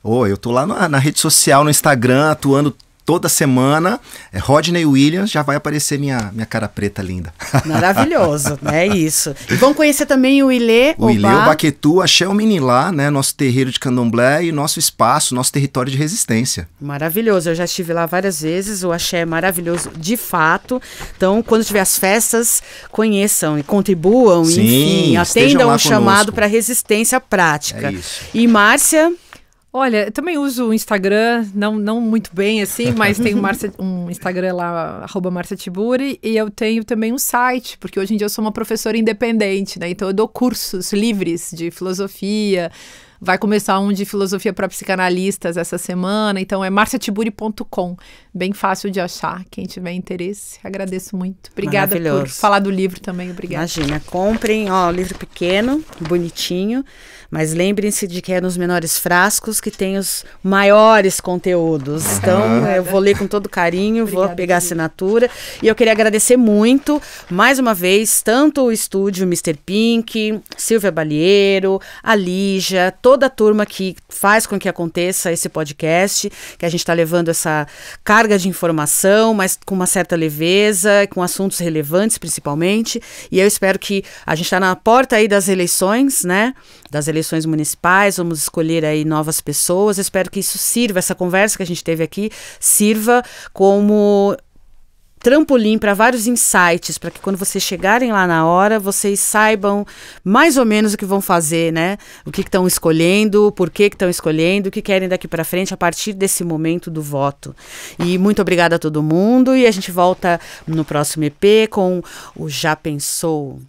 Eu tô lá na rede social, no Instagram, atuando toda semana, Rodney Williams, já vai aparecer minha cara preta linda. Maravilhoso, é isso. E vamos conhecer também o Ilê O Ilê Obaquetu, Axé Minilá, né, nosso terreiro de candomblé e nosso espaço, nosso território de resistência. Maravilhoso, eu já estive lá várias vezes, o axé é maravilhoso de fato. Então, quando tiver as festas, conheçam e contribuam, Sim, enfim, atendam o chamado conosco. para resistência prática. É isso. E Márcia? Olha, eu também uso o Instagram, não muito bem assim, mas tem um Instagram lá, @MarciaTiburi, e eu tenho também um site, porque hoje em dia eu sou uma professora independente, né? Então eu dou cursos livres de filosofia. Vai começar um de filosofia para psicanalistas essa semana, então é marciatiburi.com, bem fácil de achar, quem tiver interesse. Agradeço muito. Obrigada por falar do livro também, obrigada. Imagina, comprem, ó, livro pequeno, bonitinho, mas lembrem-se de que é nos menores frascos que tem os maiores conteúdos. Então, eu vou ler com todo carinho, vou pegar a assinatura. E eu queria agradecer muito, mais uma vez, tanto o estúdio Mr. Pink, Silvia Balieiro, a Lígia, toda a turma que faz com que aconteça esse podcast, que a gente está levando essa carga de informação, mas com uma certa leveza, com assuntos relevantes principalmente. E eu espero que a gente está na porta aí das eleições, né? Das eleições municipais, vamos escolher aí novas pessoas. Eu espero que isso sirva, essa conversa que a gente teve aqui, sirva como trampolim para vários insights, para que quando vocês chegarem lá na hora, vocês saibam mais ou menos o que vão fazer, né? O que estão escolhendo, por que estão escolhendo, o que querem daqui para frente a partir desse momento do voto. E muito obrigada a todo mundo, e a gente volta no próximo EP com o Já Pensou?